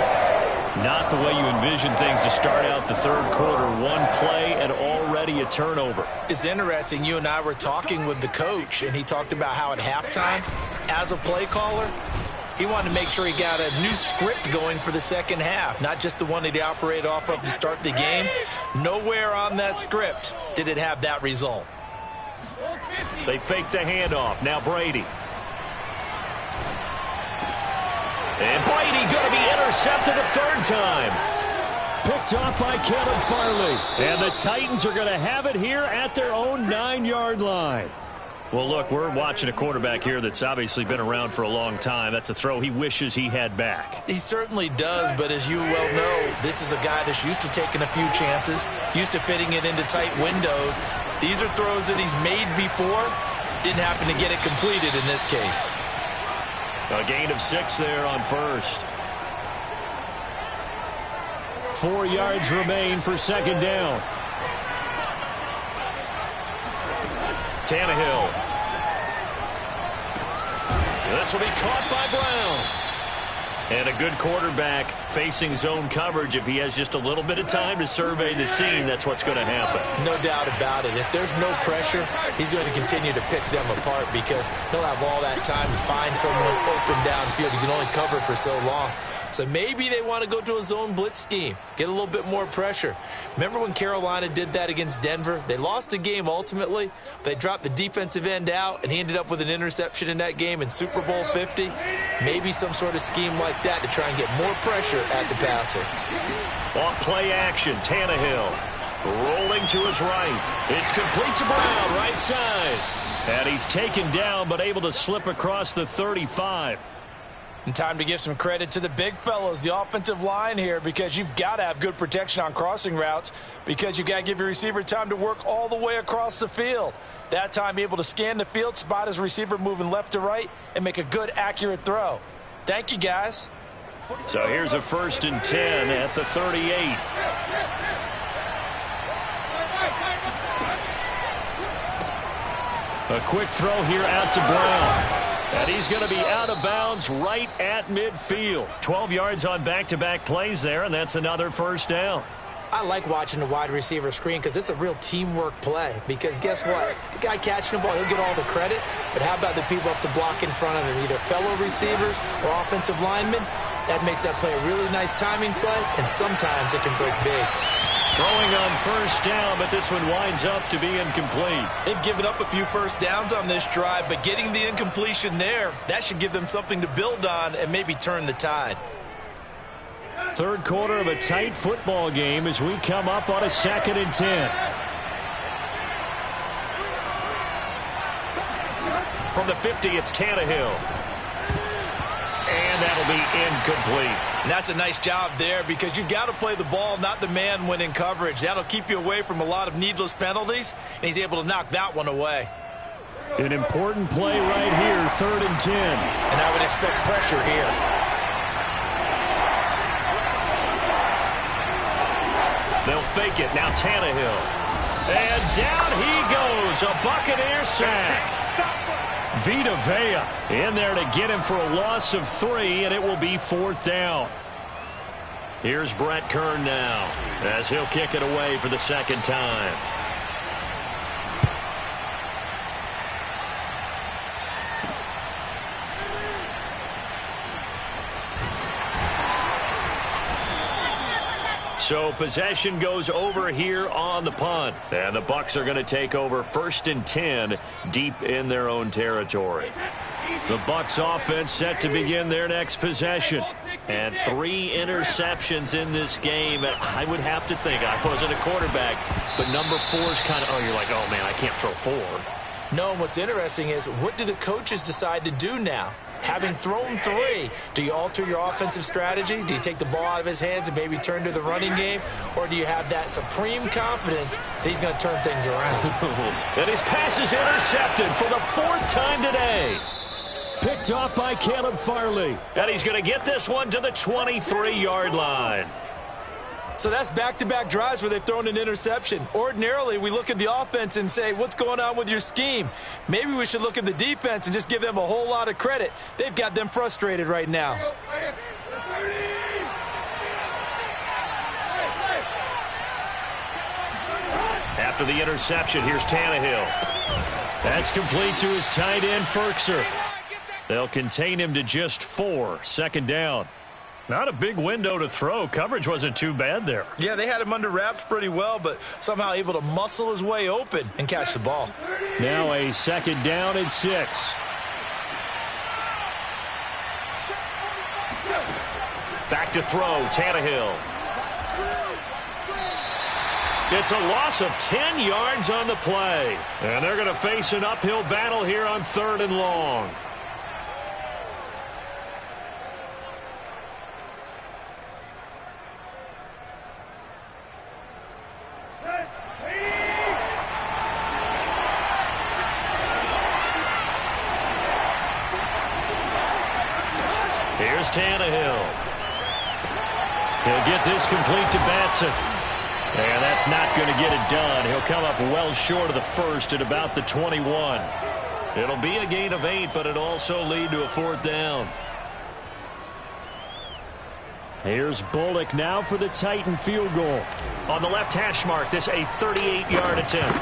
Not the way you envision things to start out the third quarter. One play and already a turnover. It's interesting. You and I were talking with the coach, and he talked about how at halftime, as a play caller, he wanted to make sure he got a new script going for the second half, not just the one that he operated off of to start the game. Nowhere on that script did it have that result. They fake the handoff. Now Brady. And Brady going to be intercepted a third time. Picked off by Kevin Farley. And the Titans are going to have it here at their own 9-yard line. Well, look, we're watching a quarterback here that's obviously been around for a long time. That's a throw he wishes he had back. He certainly does, but as you well know, this is a guy that's used to taking a few chances, used to fitting it into tight windows. These are throws that he's made before. Didn't happen to get it completed in this case. A gain of 6 there on first. 4 yards remain for second down. Tannehill. This will be caught by Brown. And a good quarterback facing zone coverage. If he has just a little bit of time to survey the scene, that's what's going to happen. No doubt about it. If there's no pressure, he's going to continue to pick them apart because he'll have all that time to find someone open downfield. You can only cover for so long. So maybe they want to go to a zone blitz scheme, get a little bit more pressure. Remember when Carolina did that against Denver? They lost the game ultimately. They dropped the defensive end out, and he ended up with an interception in that game in Super Bowl 50. Maybe some sort of scheme like that to try and get more pressure at the passer. Off play action, Tannehill rolling to his right. It's complete to Brown, right side. And he's taken down but able to slip across the 35. And time to give some credit to the big fellows, the offensive line here, because you've got to have good protection on crossing routes because you've got to give your receiver time to work all the way across the field. That time able to scan the field, spot his receiver moving left to right, and make a good, accurate throw. Thank you, guys. So here's a 1st and 10 at the 38. A quick throw here out to Brown. And he's going to be out of bounds right at midfield. 12 yards on back-to-back plays there, and that's another first down. I like watching the wide receiver screen because it's a real teamwork play. Because guess what? The guy catching the ball, he'll get all the credit. But how about the people up to block in front of him, either fellow receivers or offensive linemen? That makes that play a really nice timing play, and sometimes it can break big. Throwing on first down, but this one winds up to be incomplete. They've given up a few first downs on this drive, but getting the incompletion there, that should give them something to build on and maybe turn the tide. Third quarter of a tight football game as we come up on a 2nd and 10. From the 50, it's Tannehill. And that'll be incomplete. And that's a nice job there because you've got to play the ball, not the man when in coverage. That'll keep you away from a lot of needless penalties, and he's able to knock that one away. An important play right here, 3rd and 10. And I would expect pressure here. They'll fake it. Now Tannehill. And down he goes. A Buccaneer sack. Vita Vea in there to get him for a loss of 3, and it will be 4th down. Here's Brett Kern now as he'll kick it away for the 2nd time. So possession goes over here on the punt. And the Bucs are going to take over 1st and 10 deep in their own territory. The Bucs offense set to begin their next possession. And 3 interceptions in this game. I would have to think, I wasn't a quarterback, but number 4 is kind of, oh, you're like, oh, man, I can't throw 4. No, and what's interesting is, what do the coaches decide to do now? Having thrown 3, do you alter your offensive strategy? Do you take the ball out of his hands and maybe turn to the running game? Or do you have that supreme confidence that he's going to turn things around? And his pass is intercepted for the 4th time today. Picked off by Caleb Farley. And he's going to get this one to the 23-yard line. So that's back-to-back drives where they've thrown an interception. Ordinarily, we look at the offense and say, what's going on with your scheme? Maybe we should look at the defense and just give them a whole lot of credit. They've got them frustrated right now. After the interception, here's Tannehill. That's complete to his tight end, Ferkser. They'll contain him to just 4. 2nd down. Not a big window to throw. Coverage wasn't too bad there. Yeah, they had him under wraps pretty well, but somehow able to muscle his way open and catch the ball. Now a 2nd down and 6. Back to throw, Tannehill. It's a loss of 10 yards on the play. And they're going to face an uphill battle here on 3rd and long. Here's Tannehill. He'll get this complete to Batson. And that's not going to get it done. He'll come up well short of the 1st at about the 21. It'll be a gain of 8, but it'll also lead to a 4th down. Here's Bullock now for the Titan field goal. On the left hash mark, this a 38-yard attempt.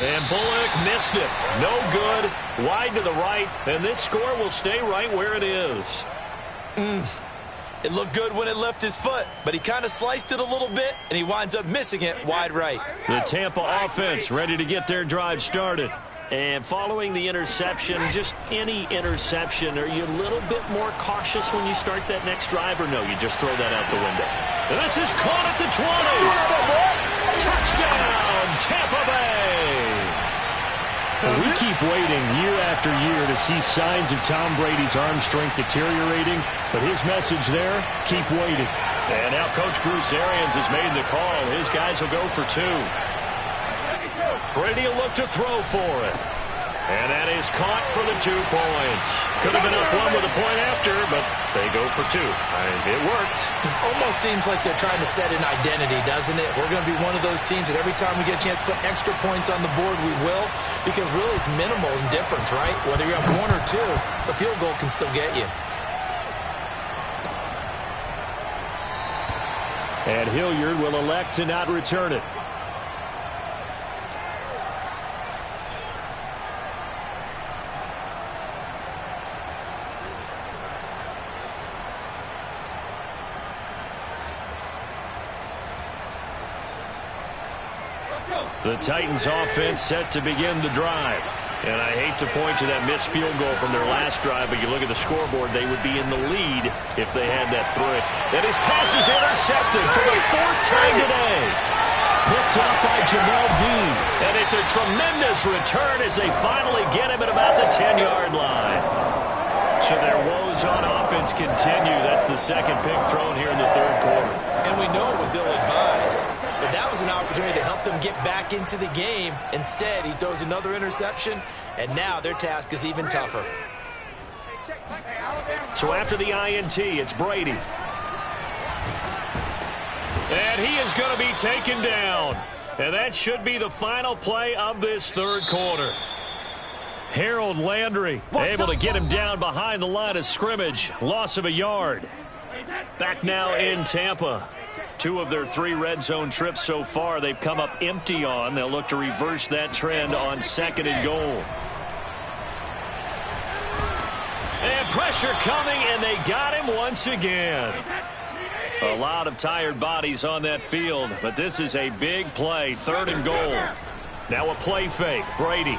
And Bullock missed it. No good. Wide to the right. And this score will stay right where it is. It looked good when it left his foot, but he kind of sliced it a little bit, and he winds up missing it wide right. The Tampa offense ready to get their drive started. And following the interception, just any interception, are you a little bit more cautious when you start that next drive, or no, you just throw that out the window? And this is caught at the 20. Touchdown, Tampa Bay. We keep waiting year after year to see signs of Tom Brady's arm strength deteriorating, but his message there, keep waiting. And now Coach Bruce Arians has made the call. His guys will go for 2. Brady will look to throw for it. And that is caught for the 2 points. Could have been up 1 with a point after, but they go for 2. It worked. It almost seems like they're trying to set an identity, doesn't it? We're going to be one of those teams that every time we get a chance to put extra points on the board, we will. Because really it's minimal in difference, right? Whether you're up 1 or 2, a field goal can still get you. And Hilliard will elect to not return it. The Titans offense set to begin the drive. And I hate to point to that missed field goal from their last drive, but you look at the scoreboard, they would be in the lead if they had that threat. And his pass is intercepted for the 4th time today. Picked off by Jamel Dean. And it's a tremendous return as they finally get him at about the 10-yard line. So their woes on offense continue. That's the 2nd pick thrown here in the 3rd quarter. And we know it was ill-advised. But that was an opportunity to help them get back into the game. Instead, he throws another interception, and now their task is even tougher. So after the INT, it's Brady. And he is going to be taken down. And that should be the final play of this 3rd quarter. Harold Landry able to get him down behind the line of scrimmage. Loss of a yard. Back now in Tampa. 2 of their 3 red zone trips so far they've come up empty on. They'll look to reverse that trend on 2nd and goal. And pressure coming, and they got him once again. A lot of tired bodies on that field, but this is a big play, 3rd and goal. Now a play fake, Brady.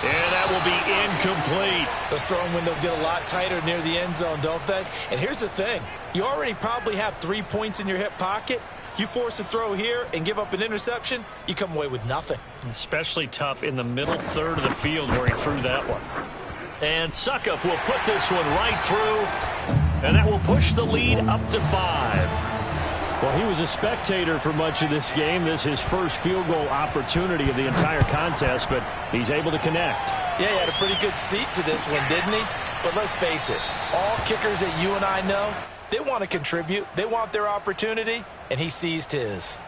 And that will be incomplete. Those throwing windows get a lot tighter near the end zone, don't they? And here's the thing. You already probably have 3 points in your hip pocket. You force a throw here and give up an interception, you come away with nothing. Especially tough in the middle 3rd of the field where he threw that one. And Suckup will put this one right through. And that will push the lead up to 5. Well, he was a spectator for much of this game. This is his first field goal opportunity of the entire contest, but he's able to connect. Yeah, he had a pretty good seat to this one, didn't he? But let's face it, all kickers that you and I know, they want to contribute. They want their opportunity, and he seized his.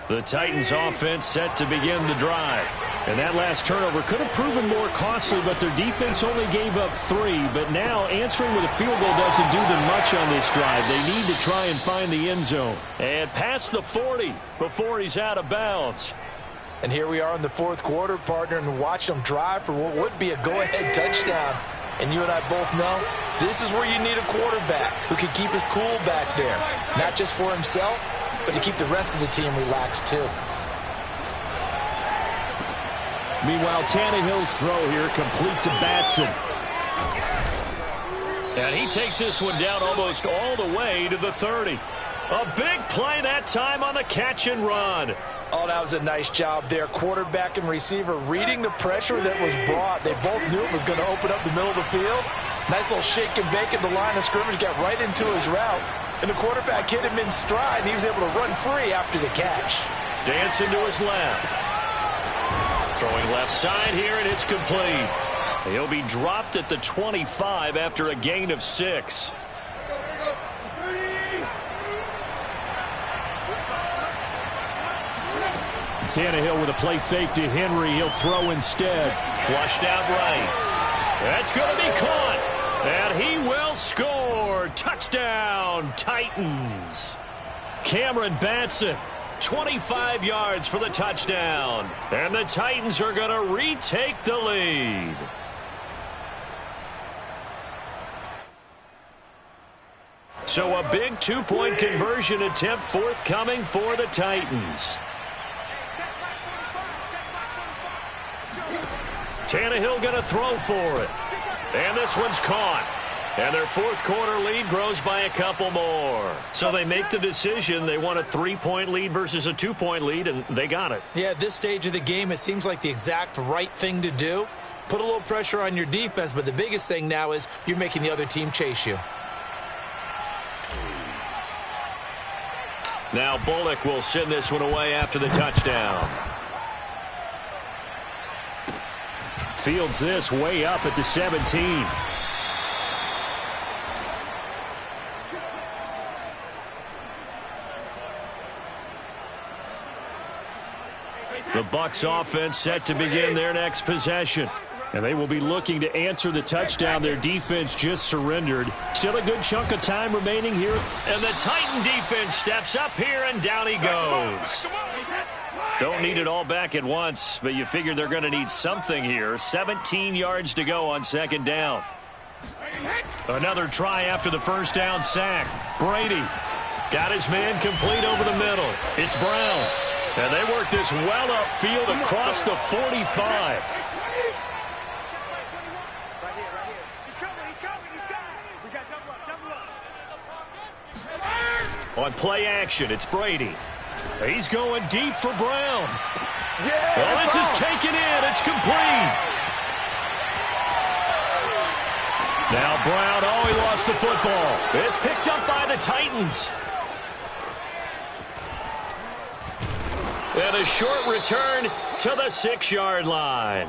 The Titans offense set to begin the drive. And that last turnover could have proven more costly, but their defense only gave up 3. But now answering with a field goal doesn't do them much on this drive. They need to try and find the end zone. And past the 40 before he's out of bounds. And here we are in the 4th quarter, partner, and watch them drive for what would be a go-ahead touchdown. And you and I both know this is where you need a quarterback who can keep his cool back there. Not just for himself, but to keep the rest of the team relaxed too. Meanwhile, Tannehill's throw here complete to Batson. And he takes this one down almost all the way to the 30. A big play that time on the catch and run. Oh, that was a nice job there. Quarterback and receiver reading the pressure that was brought. They both knew it was going to open up the middle of the field. Nice little shake and bake at the line of scrimmage, got right into his route. And the quarterback hit him in stride, and he was able to run free after the catch. Dancing to his left. Throwing left side here, and it's complete. He'll be dropped at the 25 after a gain of 6. Tannehill with a play fake to Henry. He'll throw instead. Flushed out right. That's going to be caught. And he will score. Touchdown, Titans. Cameron Batson, 25 yards for the touchdown. And the Titans are going to retake the lead. So a big 2-point conversion attempt forthcoming for the Titans. Tannehill going to throw for it. And this one's caught. And their 4th quarter lead grows by a couple more. So they make the decision. They want a 3-point lead versus a 2-point lead, and they got it. Yeah, at this stage of the game, it seems like the exact right thing to do. Put a little pressure on your defense, but the biggest thing now is you're making the other team chase you. Now Bullock will send this one away after the touchdown. Fields this way up at the 17. The Bucs offense set to begin their next possession. And they will be looking to answer the touchdown their defense just surrendered. Still a good chunk of time remaining here. And the Titan defense steps up here, and down he goes. Don't need it all back at once, but you figure they're going to need something here. 17 yards to go on 2nd down. Another try after the 1st down sack. Brady got his man complete over the middle. It's Brown. And they work this well upfield across the 45. On play action, it's Brady. He's going deep for Brown. Yeah, well, this is taken in. It's complete. Now Brown, oh, he lost the football. It's picked up by the Titans. And a short return to the 6-yard line.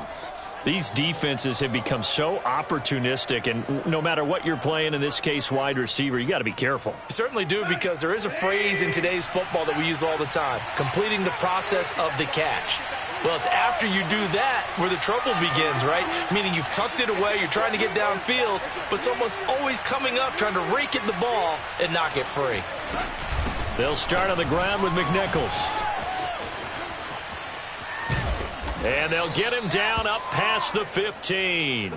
These defenses have become so opportunistic, and no matter what you're playing, in this case wide receiver, you got to be careful. You certainly do, because there is a phrase in today's football that we use all the time, completing the process of the catch. Well, it's after you do that where the trouble begins, right? Meaning you've tucked it away, you're trying to get downfield, but someone's always coming up trying to rake at the ball and knock it free. They'll start on the ground with McNichols. And they'll get him down up past the 15.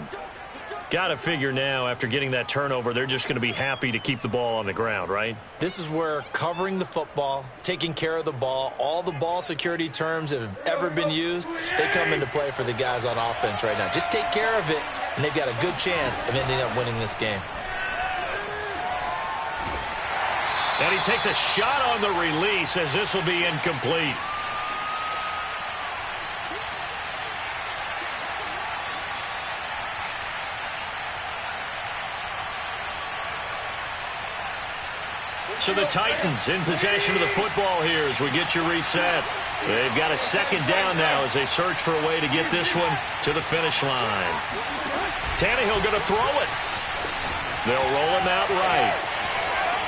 Got to figure now, after getting that turnover, they're just going to be happy to keep the ball on the ground, right? This is where covering the football, taking care of the ball, all the ball security terms that have ever been used, they come into play for the guys on offense right now. Just take care of it, and they've got a good chance of ending up winning this game. And he takes a shot on the release as this will be incomplete. So the Titans in possession of the football here as we get you reset. They've got a second down now as they search for a way to get this one to the finish line. Tannehill going to throw it. They'll roll him out right.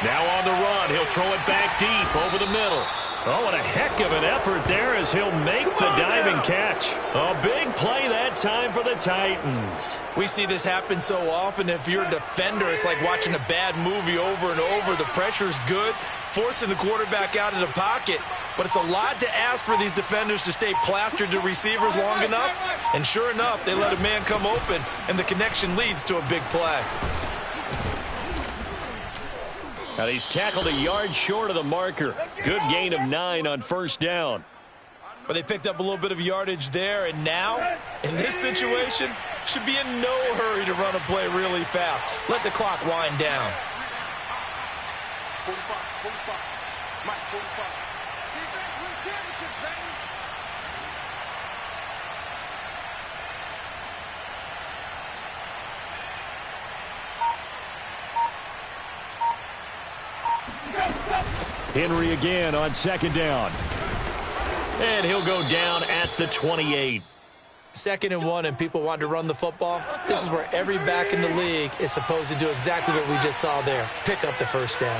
Now on the run, he'll throw it back deep over the middle. Oh, what a heck of an effort there as he'll make the diving catch. A big play that time for the Titans. We see this happen so often. If you're a defender, it's like watching a bad movie over and over. The pressure's good, forcing the quarterback out of the pocket. But it's a lot to ask for these defenders to stay plastered to receivers long enough. And sure enough, they let a man come open, and the connection leads to a big play. Now he's tackled a yard short of the marker. Good gain of 9 on first down. But they picked up a little bit of yardage there, and now, in this situation, should be in no hurry to run a play really fast. Let the clock wind down. 45, 45. Mike, 45. Defense wins championship, baby. Henry again on second down. And he'll go down at the 28. 2nd and 1, and people want to run the football. This is where every back in the league is supposed to do exactly what we just saw there. Pick up the first down.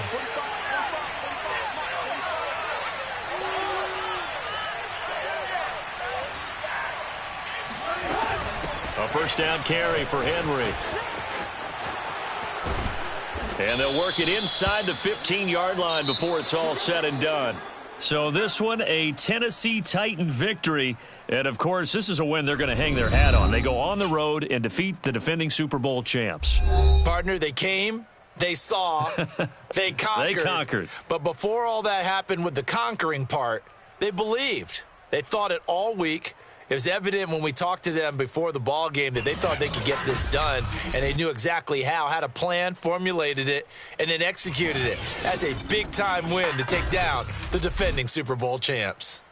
A first down carry for Henry. And they'll work it inside the 15-yard line before it's all said and done. So this one, a Tennessee Titan victory. And, of course, this is a win they're going to hang their hat on. They go on the road and defeat the defending Super Bowl champs. Partner, they came, they saw, they conquered. They conquered. But before all that happened with the conquering part, they believed. They thought it all week. It was evident when we talked to them before the ball game that they thought they could get this done, and they knew exactly how, had a plan, formulated it, and then executed it. That's a big-time win to take down the defending Super Bowl champs.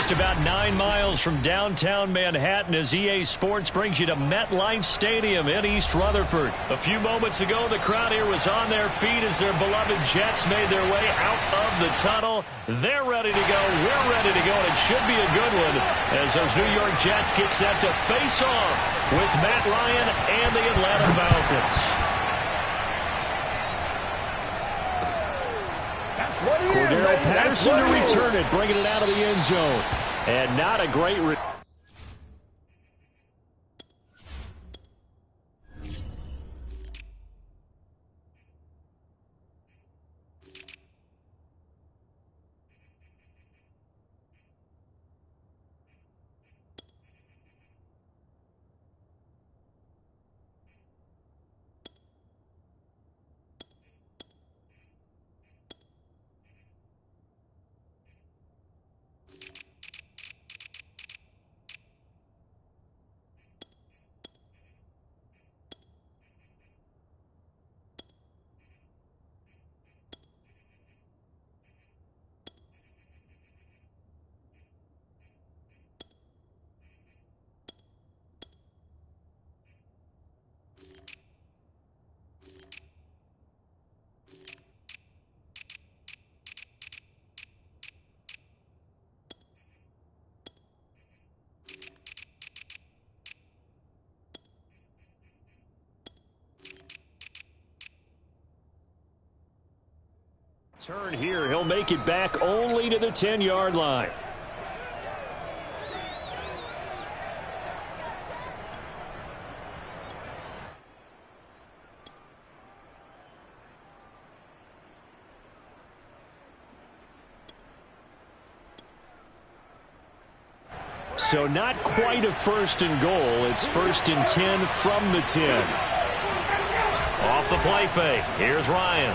just about 9 miles from downtown Manhattan as EA Sports brings you to MetLife Stadium in East Rutherford. A few moments ago, the crowd here was on their feet as their beloved Jets made their way out of the tunnel. They're ready to go. We're ready to go, and it should be a good one as those New York Jets get set to face off with Matt Ryan and the Atlanta Falcons. Cordero Patterson to return it, bringing it out of the end zone. And not a great... Turn here. He'll make it back only to the 10-yard line. So not quite a first and goal. It's first and 10 from the 10. Off the play fake. Here's Ryan.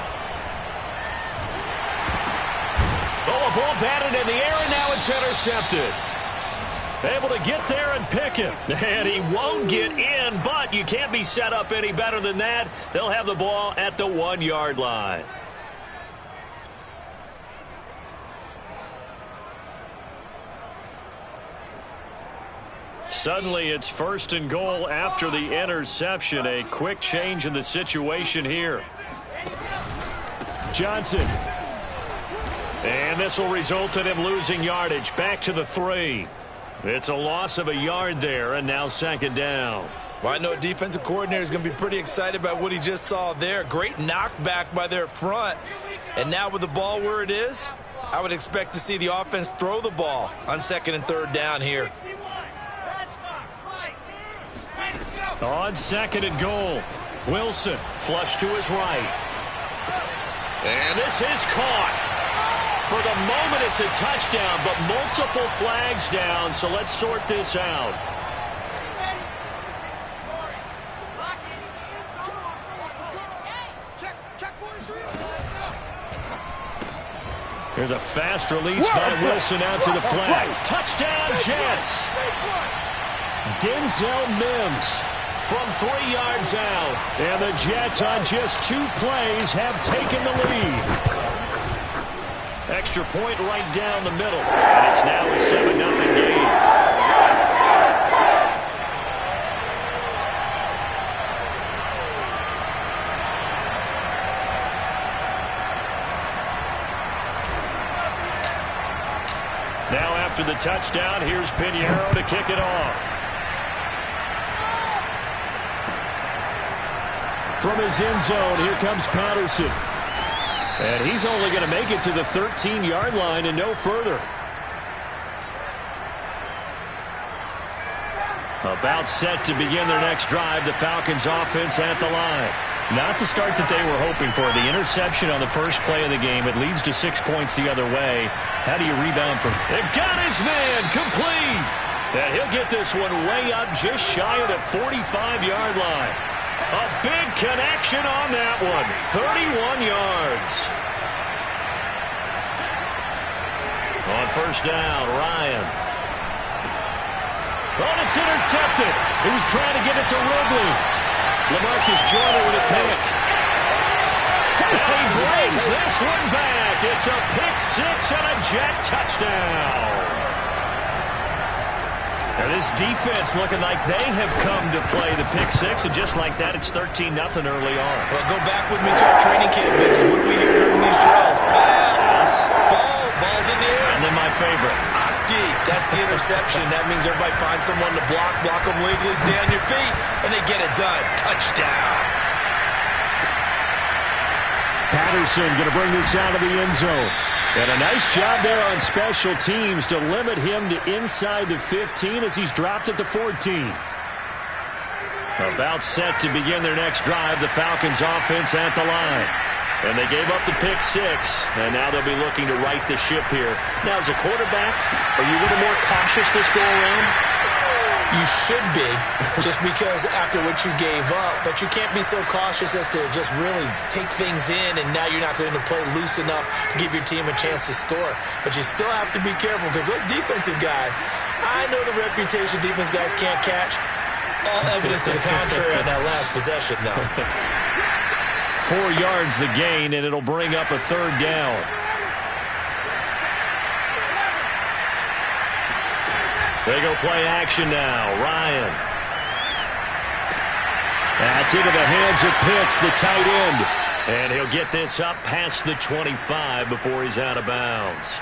Oh, a ball batted in the air, and now it's intercepted. Able to get there and pick it. And he won't get in, but you can't be set up any better than that. They'll have the ball at the 1-yard line. Suddenly, it's first and goal after the interception. A quick change in the situation here. Johnson. And this will result in him losing yardage. Back to the 3. It's a loss of a yard there, and now second down. Well, I know a defensive coordinator is going to be pretty excited about what he just saw there. Great knockback by their front. And now with the ball where it is, I would expect to see the offense throw the ball on second and third down here. On second and goal, Wilson flush to his right. And this is caught. For the moment, it's a touchdown, but multiple flags down, so let's sort this out. There's a fast release by Wilson out to the flag. Touchdown, Jets. Denzel Mims from 3 yards out. And the Jets on just 2 plays have taken the lead. Extra point right down the middle. And it's now a 7-0 game. Now after the touchdown, here's Pinheiro to kick it off. From his end zone, here comes Patterson. And he's only going to make it to the 13-yard line and no further. About set to begin their next drive, the Falcons offense at the line. Not the start that they were hoping for. The interception on the first play of the game. It leads to 6 points the other way. How do you rebound from? They've got his man complete. And he'll get this one way up just shy of the 45-yard line. A big connection on that one. 31 yards. On first down, Ryan. Oh, and it's intercepted. He was trying to get it to Ridley. LaMarcus Joyner with a pick. And he brings this one back. It's a pick 6 and a Jet touchdown. And this defense looking like they have come to play the pick six, and just like that, it's 13-0 early on. Well, go back with me to our training camp visit. What do we hear during these drills? Pass. Ball's in the air. And then my favorite. Oski, that's the interception. That means everybody finds someone to block them legally, stay on your feet, and they get it done. Touchdown. Patterson going to bring this out of the end zone. And a nice job there on special teams to limit him to inside the 15 as he's dropped at the 14. About set to begin their next drive, the Falcons offense at the line. And they gave up the pick six, and now they'll be looking to right the ship here. Now, as a quarterback, are you a little more cautious this go-around? You should be, just because after what you gave up, but you can't be so cautious as to just really take things in, and now you're not going to play loose enough to give your team a chance to score. But you still have to be careful, because those defensive guys, I know the reputation defense guys can't catch. All evidence to the contrary on that last possession, though. 4 yards the gain, and it'll bring up a third down. They go play action now. Ryan. That's into the hands of Pitts, the tight end. And he'll get this up past the 25 before he's out of bounds.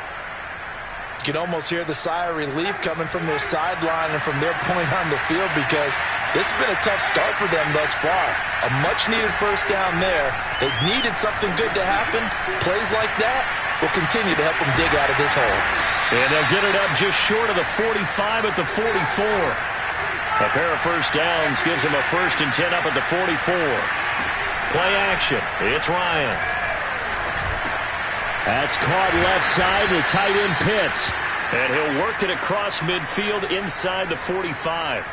You can almost hear the sigh of relief coming from their sideline and from their point on the field, because this has been a tough start for them thus far. A much-needed first down there. They needed something good to happen. Plays like that will continue to help them dig out of this hole. And they'll get it up just short of the 45 at the 44. A pair of first downs gives them a 1st and 10 up at the 44. Play action. It's Ryan. That's caught left side, the tight end Pitts. And he'll work it across midfield inside the 45.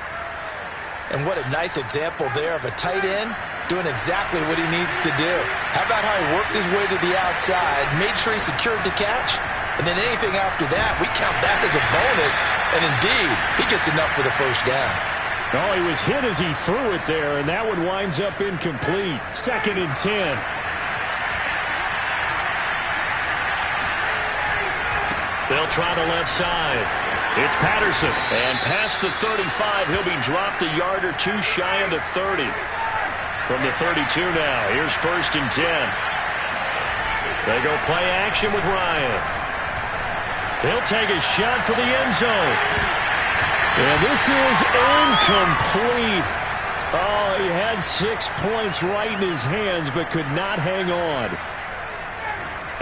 And what a nice example there of a tight end doing exactly what he needs to do. How about how he worked his way to the outside, made sure he secured the catch, and then anything after that, we count that as a bonus. And indeed, he gets enough for the first down. Oh, he was hit as he threw it there, and that one winds up incomplete. 2nd and 10. They'll try the left side. It's Patterson. And past the 35, he'll be dropped a yard or two shy of the 30. From the 32 now, here's 1st and 10. They go play action with Ryan. He'll take a shot for the end zone. And this is incomplete. Oh, he had 6 points right in his hands, but could not hang on.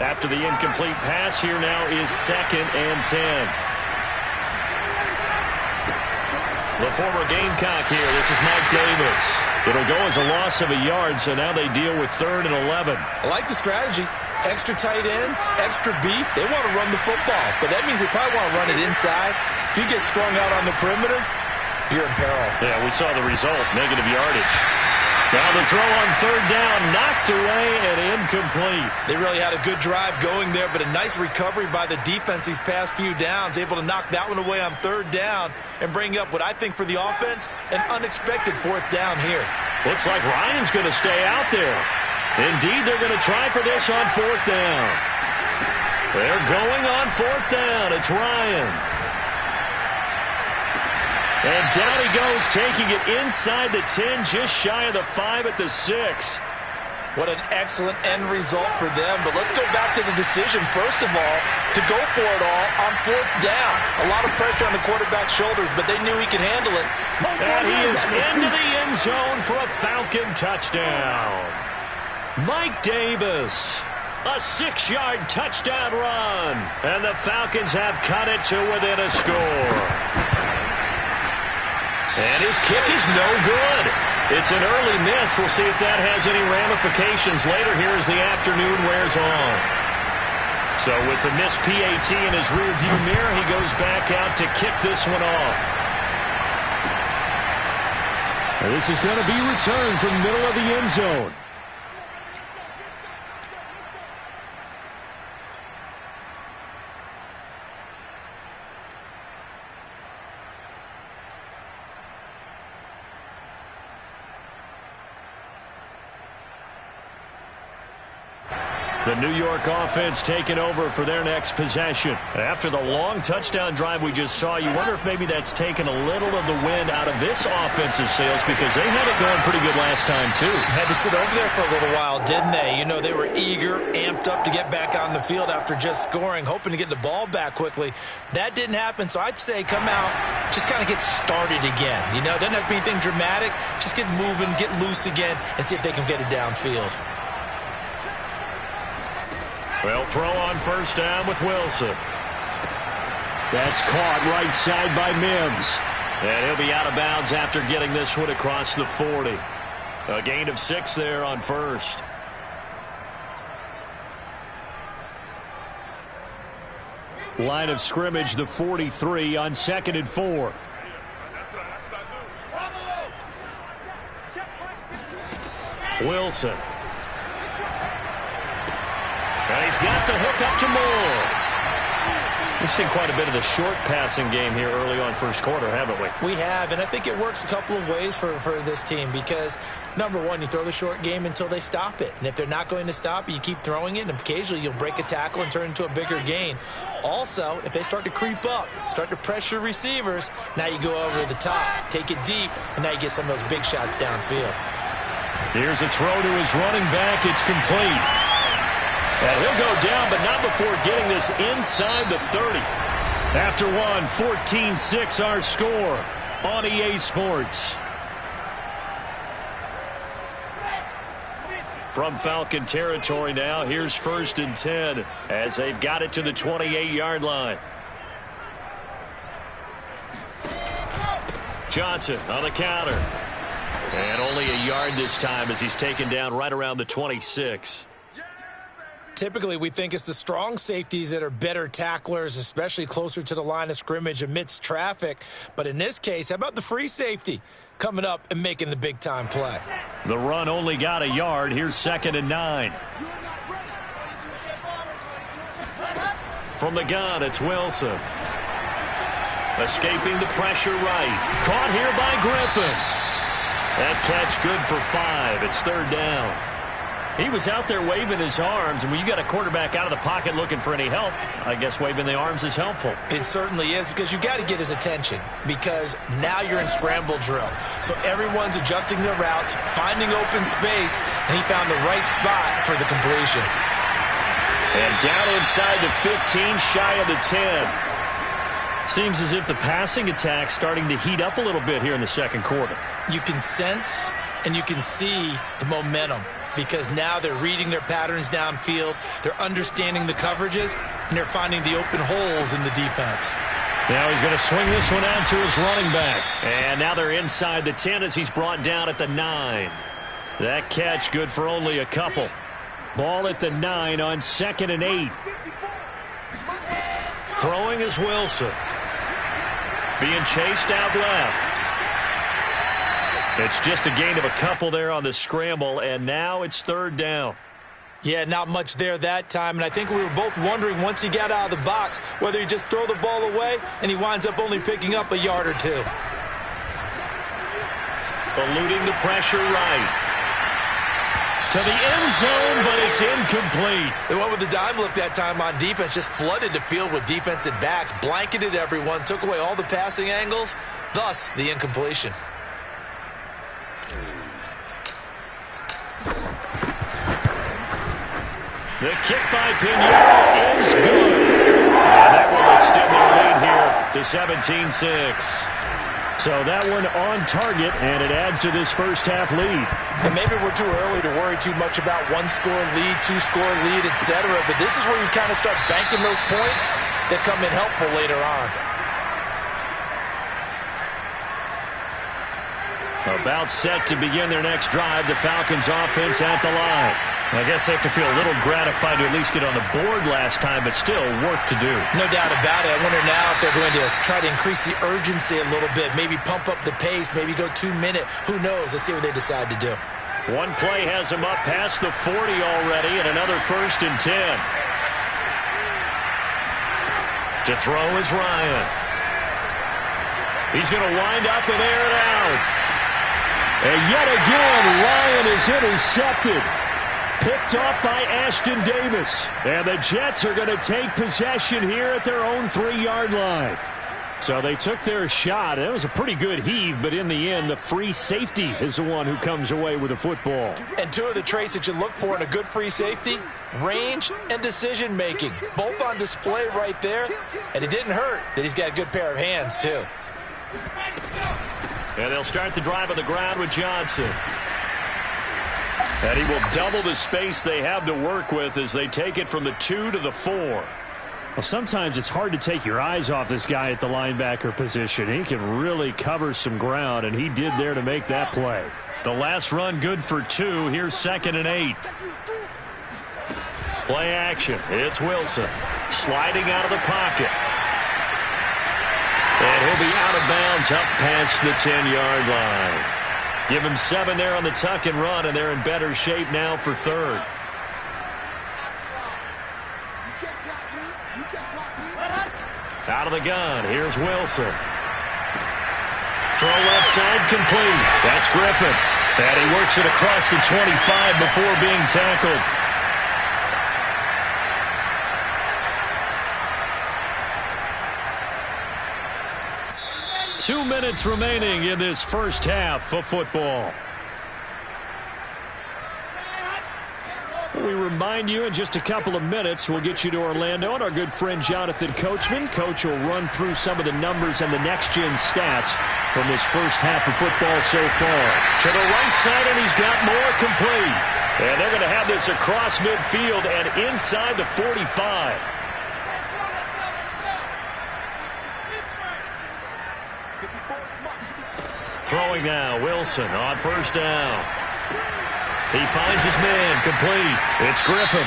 After the incomplete pass, here now is 2nd and 10. The former Gamecock here. This is Mike Davis. It'll go as a loss of a yard, so now they deal with 3rd and 11. I like the strategy. Extra tight ends, extra beef. They want to run the football, but that means they probably want to run it inside. If you get strung out on the perimeter, you're in peril. Yeah, we saw the result, negative yardage. Now the throw on 3rd down, knocked away and incomplete. They really had a good drive going there, but a nice recovery by the defense these past few downs, able to knock that one away on 3rd down and bring up what I think for the offense, an unexpected 4th down here. Looks like Ryan's going to stay out there. Indeed, they're going to try for this on 4th down. They're going on 4th down. It's Ryan. And down he goes, taking it inside the 10, just shy of the 5 at the 6. What an excellent end result for them. But let's go back to the decision, first of all, to go for it all on 4th down. A lot of pressure on the quarterback's shoulders, but they knew he could handle it. And he is into the end zone for a Falcon touchdown. Mike Davis, a 6-yard touchdown run. And the Falcons have cut it to within a score. And his kick is no good. It's an early miss. We'll see if that has any ramifications later here as the afternoon wears on. So with the missed PAT in his rearview mirror, he goes back out to kick this one off. And this is going to be returned from the middle of the end zone. The New York offense taking over for their next possession. After the long touchdown drive we just saw, you wonder if maybe that's taken a little of the wind out of this offensive sails because they had it going pretty good last time, too. Had to sit over there for a little while, didn't they? You know, they were eager, amped up to get back on the field after just scoring, hoping to get the ball back quickly. That didn't happen, so I'd say come out, just kind of get started again. You know, doesn't have to be anything dramatic. Just get moving, get loose again, and see if they can get it downfield. They'll throw on first down with Wilson. That's caught right side by Mims. And he'll be out of bounds after getting this one across the 40. A gain of 6 there on first. Line of scrimmage, the 43 on 2nd and 4. Wilson. And he's got the hook up to Moore. We've seen quite a bit of the short passing game here early on first quarter, haven't we? We have, and I think it works a couple of ways for this team because, number one, you throw the short game until they stop it. And if they're not going to stop it, you keep throwing it, and occasionally you'll break a tackle and turn it into a bigger gain. Also, if they start to creep up, start to pressure receivers, now you go over the top, take it deep, and now you get some of those big shots downfield. Here's a throw to his running back. It's complete. And he'll go down, but not before getting this inside the 30. After one, 14-6 our score on EA Sports. From Falcon territory now, here's 1st and 10 as they've got it to the 28-yard line. Johnson on the counter. And only a yard this time as he's taken down right around the 26. Typically, we think it's the strong safeties that are better tacklers, especially closer to the line of scrimmage amidst traffic. But in this case, how about the free safety coming up and making the big-time play? The run only got a yard. Here's 2nd and 9. From the gun, it's Wilson. Escaping the pressure right. Caught here by Griffin. That catch good for 5. It's 3rd down. He was out there waving his arms, and when you got a quarterback out of the pocket looking for any help, I guess waving the arms is helpful. It certainly is because you got to get his attention because now you're in scramble drill. So everyone's adjusting their routes, finding open space, and he found the right spot for the completion. And down inside the 15, shy of the 10. Seems as if the passing attack's starting to heat up a little bit here in the second quarter. You can sense and you can see the momentum because now they're reading their patterns downfield, they're understanding the coverages, and they're finding the open holes in the defense. Now he's going to swing this one out to his running back. And now they're inside the 10 as he's brought down at the 9. That catch good for only a couple. Ball at the 9 on 2nd and 8. Throwing is Wilson. Being chased out left. It's just a gain of a couple there on the scramble, and now it's 3rd down. Yeah, not much there that time, and I think we were both wondering once he got out of the box whether he just throw the ball away and he winds up only picking up a yard or 2. Eluding the pressure right. To the end zone, but it's incomplete. They went with the dime look that time on defense, just flooded the field with defensive backs, blanketed everyone, took away all the passing angles, thus the incompletion. The kick by Pinheiro is good. And that will extend their lead here to 17-6. So that one on target, and it adds to this first half lead. And maybe we're too early to worry too much about 1-score lead, 2-score lead, etc. But this is where you kind of start banking those points that come in helpful later on. About set to begin their next drive, the Falcons offense at the line. I guess they have to feel a little gratified to at least get on the board last time, but still work to do. No doubt about it. I wonder now if they're going to try to increase the urgency a little bit, maybe pump up the pace, maybe go 2-minute. Who knows? Let's see what they decide to do. One play has them up past the 40 already, and another 1st and 10. To throw is Ryan. He's going to wind up and air it out. And yet again, Ryan is intercepted. Picked off by Ashton Davis. And the Jets are going to take possession here at their own 3-yard line. So they took their shot. It was a pretty good heave, but in the end, the free safety is the one who comes away with the football. And two of the traits that you look for in a good free safety, range and decision-making. Both on display right there. And it didn't hurt that he's got a good pair of hands, too. And they'll start the drive on the ground with Johnson. And he will double the space they have to work with as they take it from the 2 to the 4. Well, sometimes it's hard to take your eyes off this guy at the linebacker position. He can really cover some ground, and he did there to make that play. The last run good for 2. Here's 2nd and 8. Play action. It's Wilson sliding out of the pocket. And he'll be out of bounds up past the 10-yard line. Give him 7 there on the tuck and run, and they're in better shape now for 3rd. Out of the gun, here's Wilson. Throw left side complete. That's Griffin. And he works it across the 25 before being tackled. Two minutes remaining in this first half of football. We remind you in just a couple of minutes we'll get you to Orlando and our good friend Jonathan Coachman. Coach will run through some of the numbers and the next-gen stats from this first half of football so far. To the right side, and he's got more complete. And they're going to have this across midfield and inside the 45. Throwing now, Wilson on first down. He finds his man, complete. It's Griffin.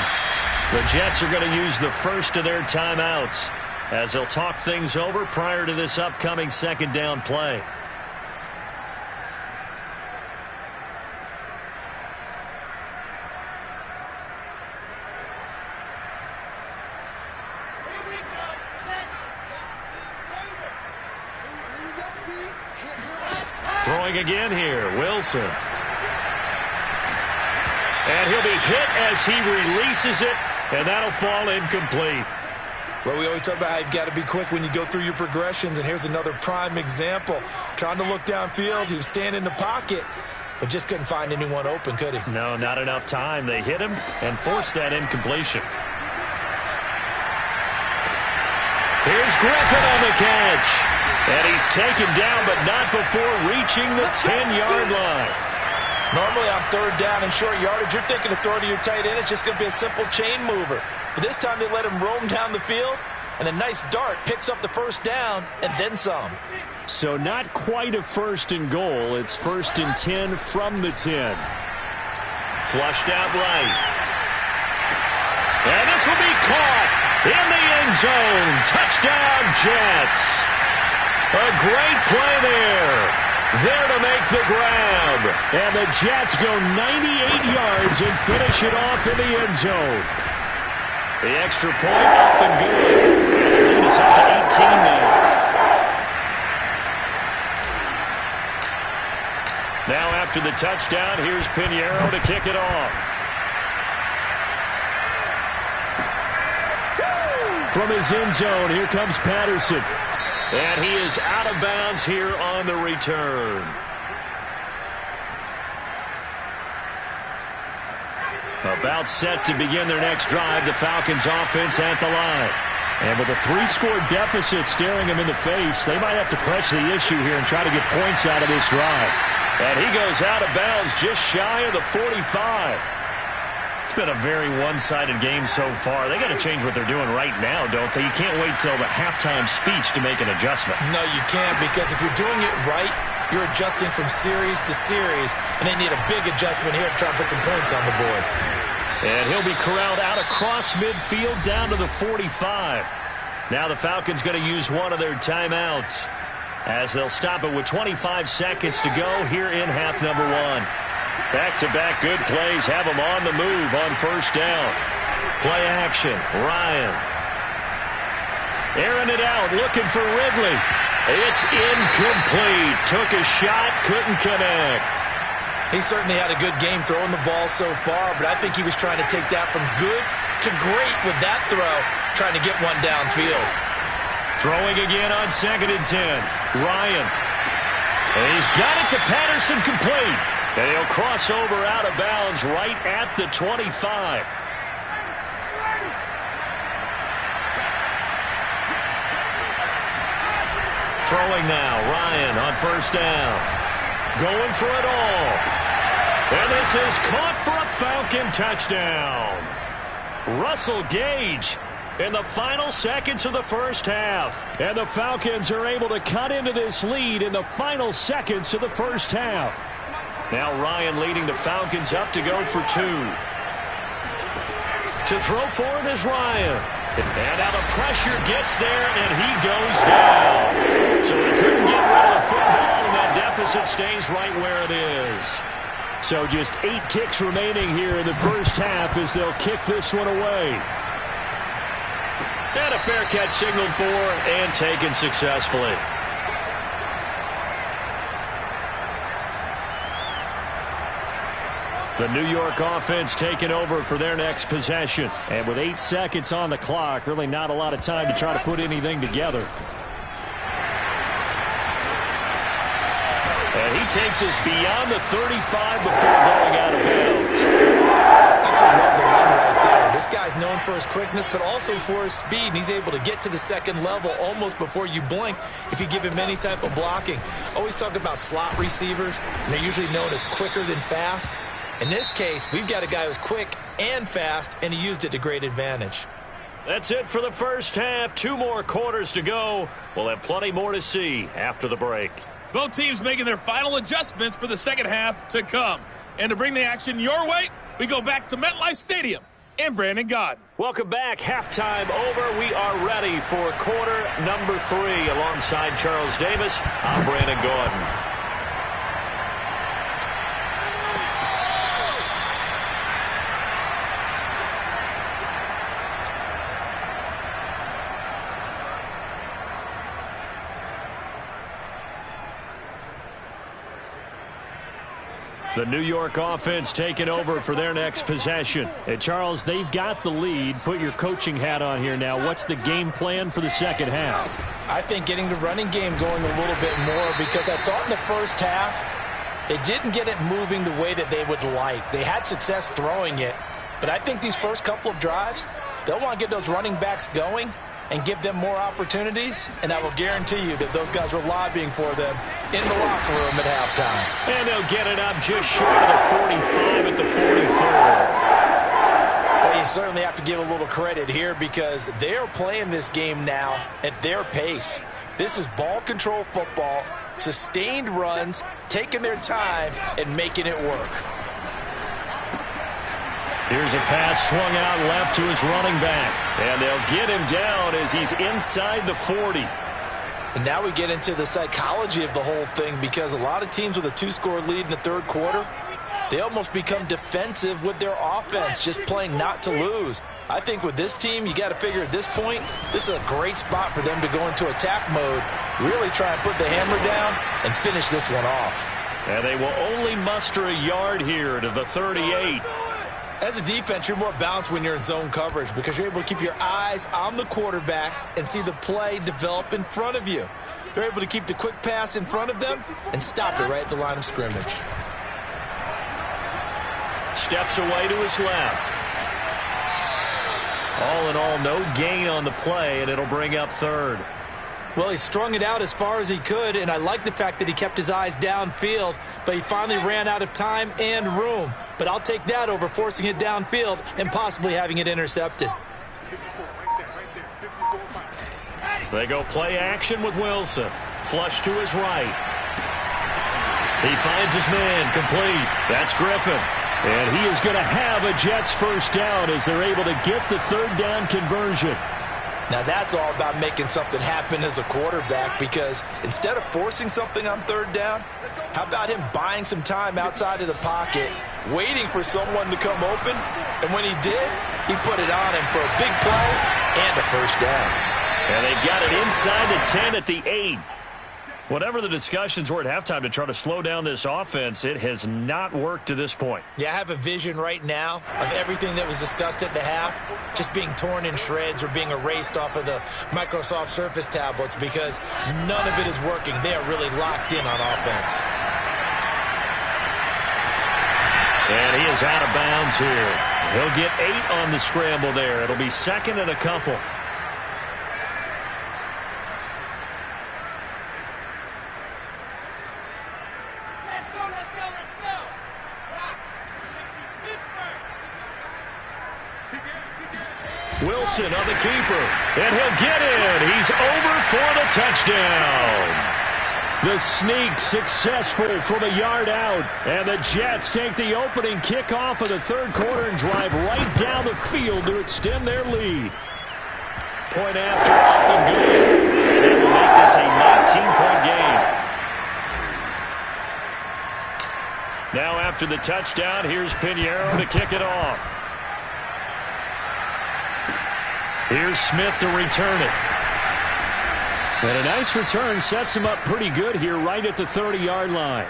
The Jets are going to use the first of their timeouts as they'll talk things over prior to this upcoming 2nd down play. Throwing again here, Wilson. And he'll be hit as he releases it, and that'll fall incomplete. Well, we always talk about how you've got to be quick when you go through your progressions, and here's another prime example. Trying to look downfield, he was standing in the pocket, but just couldn't find anyone open, could he? No, not enough time. They hit him and forced that incompletion. Here's Griffin on the catch. And he's taken down, but not before reaching the 10-yard line. Normally on 3rd down and short yardage, you're thinking to throw to your tight end. It's just going to be a simple chain mover. But this time they let him roam down the field, and a nice dart picks up the first down and then some. So not quite a 1st and goal. It's 1st and 10 from the 10. Flushed out right. And this will be caught in the end zone. Touchdown, Jets. A great play there. There to make the grab. And the Jets go 98 yards and finish it off in the end zone. The extra point up and good. It's up to 18 now. Now after the touchdown, here's Pinheiro to kick it off. From his end zone, here comes Patterson. And he is out of bounds here on the return. About set to begin their next drive, the Falcons offense at the line. And with a 3-score deficit staring them in the face, they might have to press the issue here and try to get points out of this drive. And he goes out of bounds just shy of the 45. It's been a very one-sided game so far. They got to change what they're doing right now, don't they? You can't wait till the halftime speech to make an adjustment. No, you can't, because if you're doing it right, you're adjusting from series to series, and they need a big adjustment here to try and put some points on the board. And he'll be corralled out across midfield down to the 45. Now the Falcons going to use one of their timeouts as they'll stop it with 25 seconds to go here in half number 1. Back-to-back good plays have them on the move on first down. Play action, Ryan. Airing it out, looking for Ridley. It's incomplete. Took a shot, couldn't connect. He certainly had a good game throwing the ball so far, but I think he was trying to take that from good to great with that throw, trying to get one downfield. Throwing again on 2nd and 10. Ryan. And he's got it to Patterson, complete. And he'll cross over out of bounds right at the 25. Throwing now, Ryan on 1st down. Going for it all. And this is caught for a Falcon touchdown. Russell Gage in the final seconds of the first half. And the Falcons are able to cut into this lead in the final seconds of the first half. Now Ryan leading the Falcons up to go for 2. To throw for it is Ryan. And now the pressure gets there, and he goes down. So he couldn't get rid of the football, and that deficit stays right where it is. So just 8 ticks remaining here in the first half as they'll kick this one away. And a fair catch signaled for and taken successfully. The New York offense taking over for their next possession. And with 8 seconds on the clock, really not a lot of time to try to put anything together. And he takes us beyond the 35 before going out of bounds. Absolutely love the run right there. This guy's known for his quickness, but also for his speed. And he's able to get to the second level almost before you blink if you give him any type of blocking. Always talk about slot receivers, and they're usually known as quicker than fast. In this case, we've got a guy who's quick and fast, and he used it to great advantage. That's it for the first half. 2 more quarters to go. We'll have plenty more to see after the break. Both teams making their final adjustments for the second half to come. And to bring the action your way, we go back to MetLife Stadium and Brandon Gaudin. Welcome back. Halftime over. We are ready for quarter number 3. Alongside Charles Davis, I'm Brandon Gaudin. The New York offense taking over for their next possession. And Charles, they've got the lead. Put your coaching hat on here now. What's the game plan for the second half? I think getting the running game going a little bit more, because I thought in the first half they didn't get it moving the way that they would like. They had success throwing it, but I think these first couple of drives, they'll want to get those running backs going and give them more opportunities, and I will guarantee you that those guys were lobbying for them in the locker room at halftime. And they'll get it up just short of the 45 at the 44. Well, you certainly have to give a little credit here because they're playing this game now at their pace. This is ball control football, sustained runs, taking their time, and making it work. Here's a pass swung out left to his running back. And they'll get him down as he's inside the 40. And now we get into the psychology of the whole thing, because a lot of teams with a 2-score lead in the third quarter, they almost become defensive with their offense, just playing not to lose. I think with this team, you got to figure at this point, this is a great spot for them to go into attack mode, really try and put the hammer down and finish this one off. And they will only muster a yard here to the 38. As a defense, you're more balanced when you're in zone coverage because you're able to keep your eyes on the quarterback and see the play develop in front of you. They're able to keep the quick pass in front of them and stop it right at the line of scrimmage. Steps away to his left. All in all, no gain on the play, and it'll bring up third. Well, he strung it out as far as he could, and I like the fact that he kept his eyes downfield, but he finally ran out of time and room. But I'll take that over forcing it downfield and possibly having it intercepted. They go play action with Wilson. Flush to his right. He finds his man, complete. That's Griffin. And he is going to have a Jets first down as they're able to get the third down conversion. Now that's all about making something happen as a quarterback, because instead of forcing something on third down, how about him buying some time outside of the pocket, waiting for someone to come open, and when he did, he put it on him for a big play and a first down. And they've got it inside the 10 at the 8. Whatever the discussions were at halftime to try to slow down this offense, it has not worked to this point. Yeah, I have a vision right now of everything that was discussed at the half just being torn in shreds or being erased off of the Microsoft Surface tablets because none of it is working. They are really locked in on offense. And he is out of bounds here. He'll get 8 on the scramble there. It'll be second and a couple. Wilson on the keeper, and he'll get in. He's over for the touchdown. The sneak successful from a yard out, and the Jets take the opening kickoff of the third quarter and drive right down the field to extend their lead. Point after up and good, and it will make this a 19-point game. Now after the touchdown, here's Pinheiro to kick it off. Here's Smith to return it. And a nice return sets him up pretty good here right at the 30-yard line.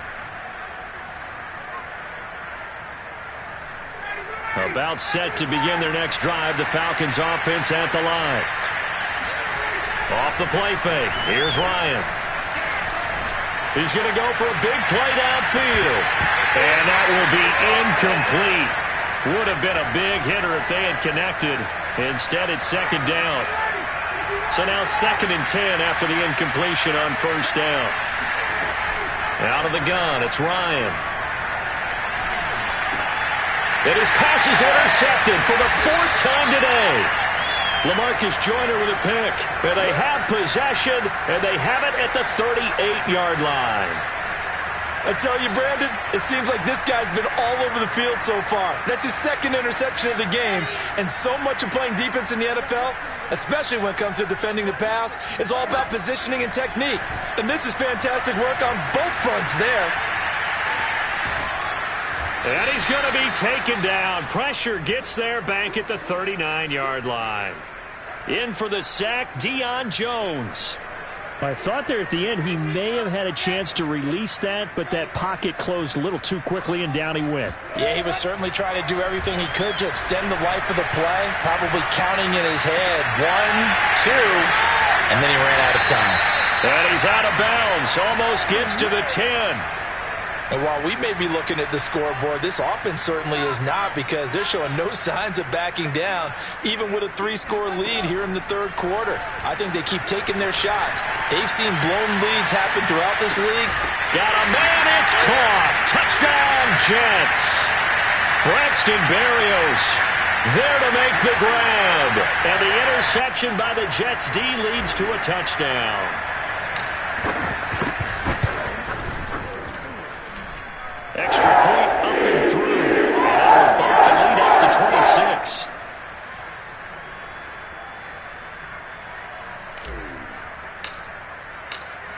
About set to begin their next drive, the Falcons offense at the line. Off the play fake, here's Ryan. He's going to go for a big play downfield. And that will be incomplete. Would have been a big hitter if they had connected. Instead, it's second down. So now 2nd and 10 after the incompletion on first down. Out of the gun, it's Ryan. And his pass is intercepted for the 4th time today. LaMarcus Joyner with a pick. And they have possession, and they have it at the 38-yard line. I tell you, Brandon, it seems like this guy's been all over the field so far. That's his 2nd interception of the game. And so much of playing defense in the NFL, especially when it comes to defending the pass, is all about positioning and technique. And this is fantastic work on both fronts there. And he's going to be taken down. Pressure gets there back at the 39-yard line. In for the sack, Deion Jones. I thought there at the end he may have had a chance to release that, but that pocket closed a little too quickly, and down he went. Yeah, he was certainly trying to do everything he could to extend the life of the play, probably counting in his head 1, 2, and then he ran out of time. And he's out of bounds, almost gets to the 10. And while we may be looking at the scoreboard, this offense certainly is not, because they're showing no signs of backing down, even with a 3-score lead here in the third quarter. I think they keep taking their shots. They've seen blown leads happen throughout this league. Got a man, it's caught. Touchdown, Jets. Braxton Berrios there to make the grab. And the interception by the Jets D leads to a touchdown. Extra point up and through. And that will bump the lead up to 26.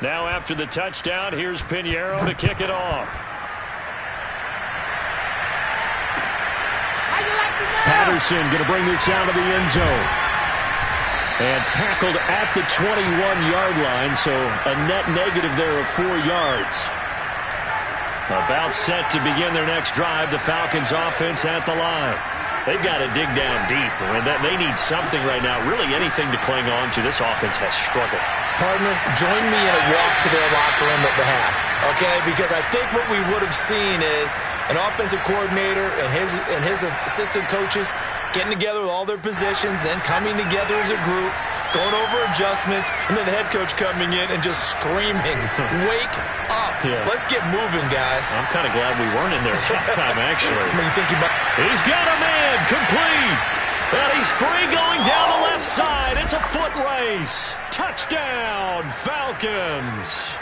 Now after the touchdown, here's Pinheiro to kick it off. Patterson going to bring this out of the end zone. And tackled at the 21-yard line, so a net negative there of 4 yards. About set to begin their next drive, the Falcons offense at the line. They've got to dig down deep. And they need something right now, really anything to cling on to. This offense has struggled. Partner, join me in a walk to their locker room at the half, okay? Because I think what we would have seen is an offensive coordinator and his assistant coaches getting together with all their positions, then coming together as a group, going over adjustments, and then the head coach coming in and just screaming, wake up. Yeah. Let's get moving, guys. I'm kind of glad we weren't in there at halftime, actually. He's got a man, complete. And he's free going down the left side. It's a foot race. Touchdown, Falcons.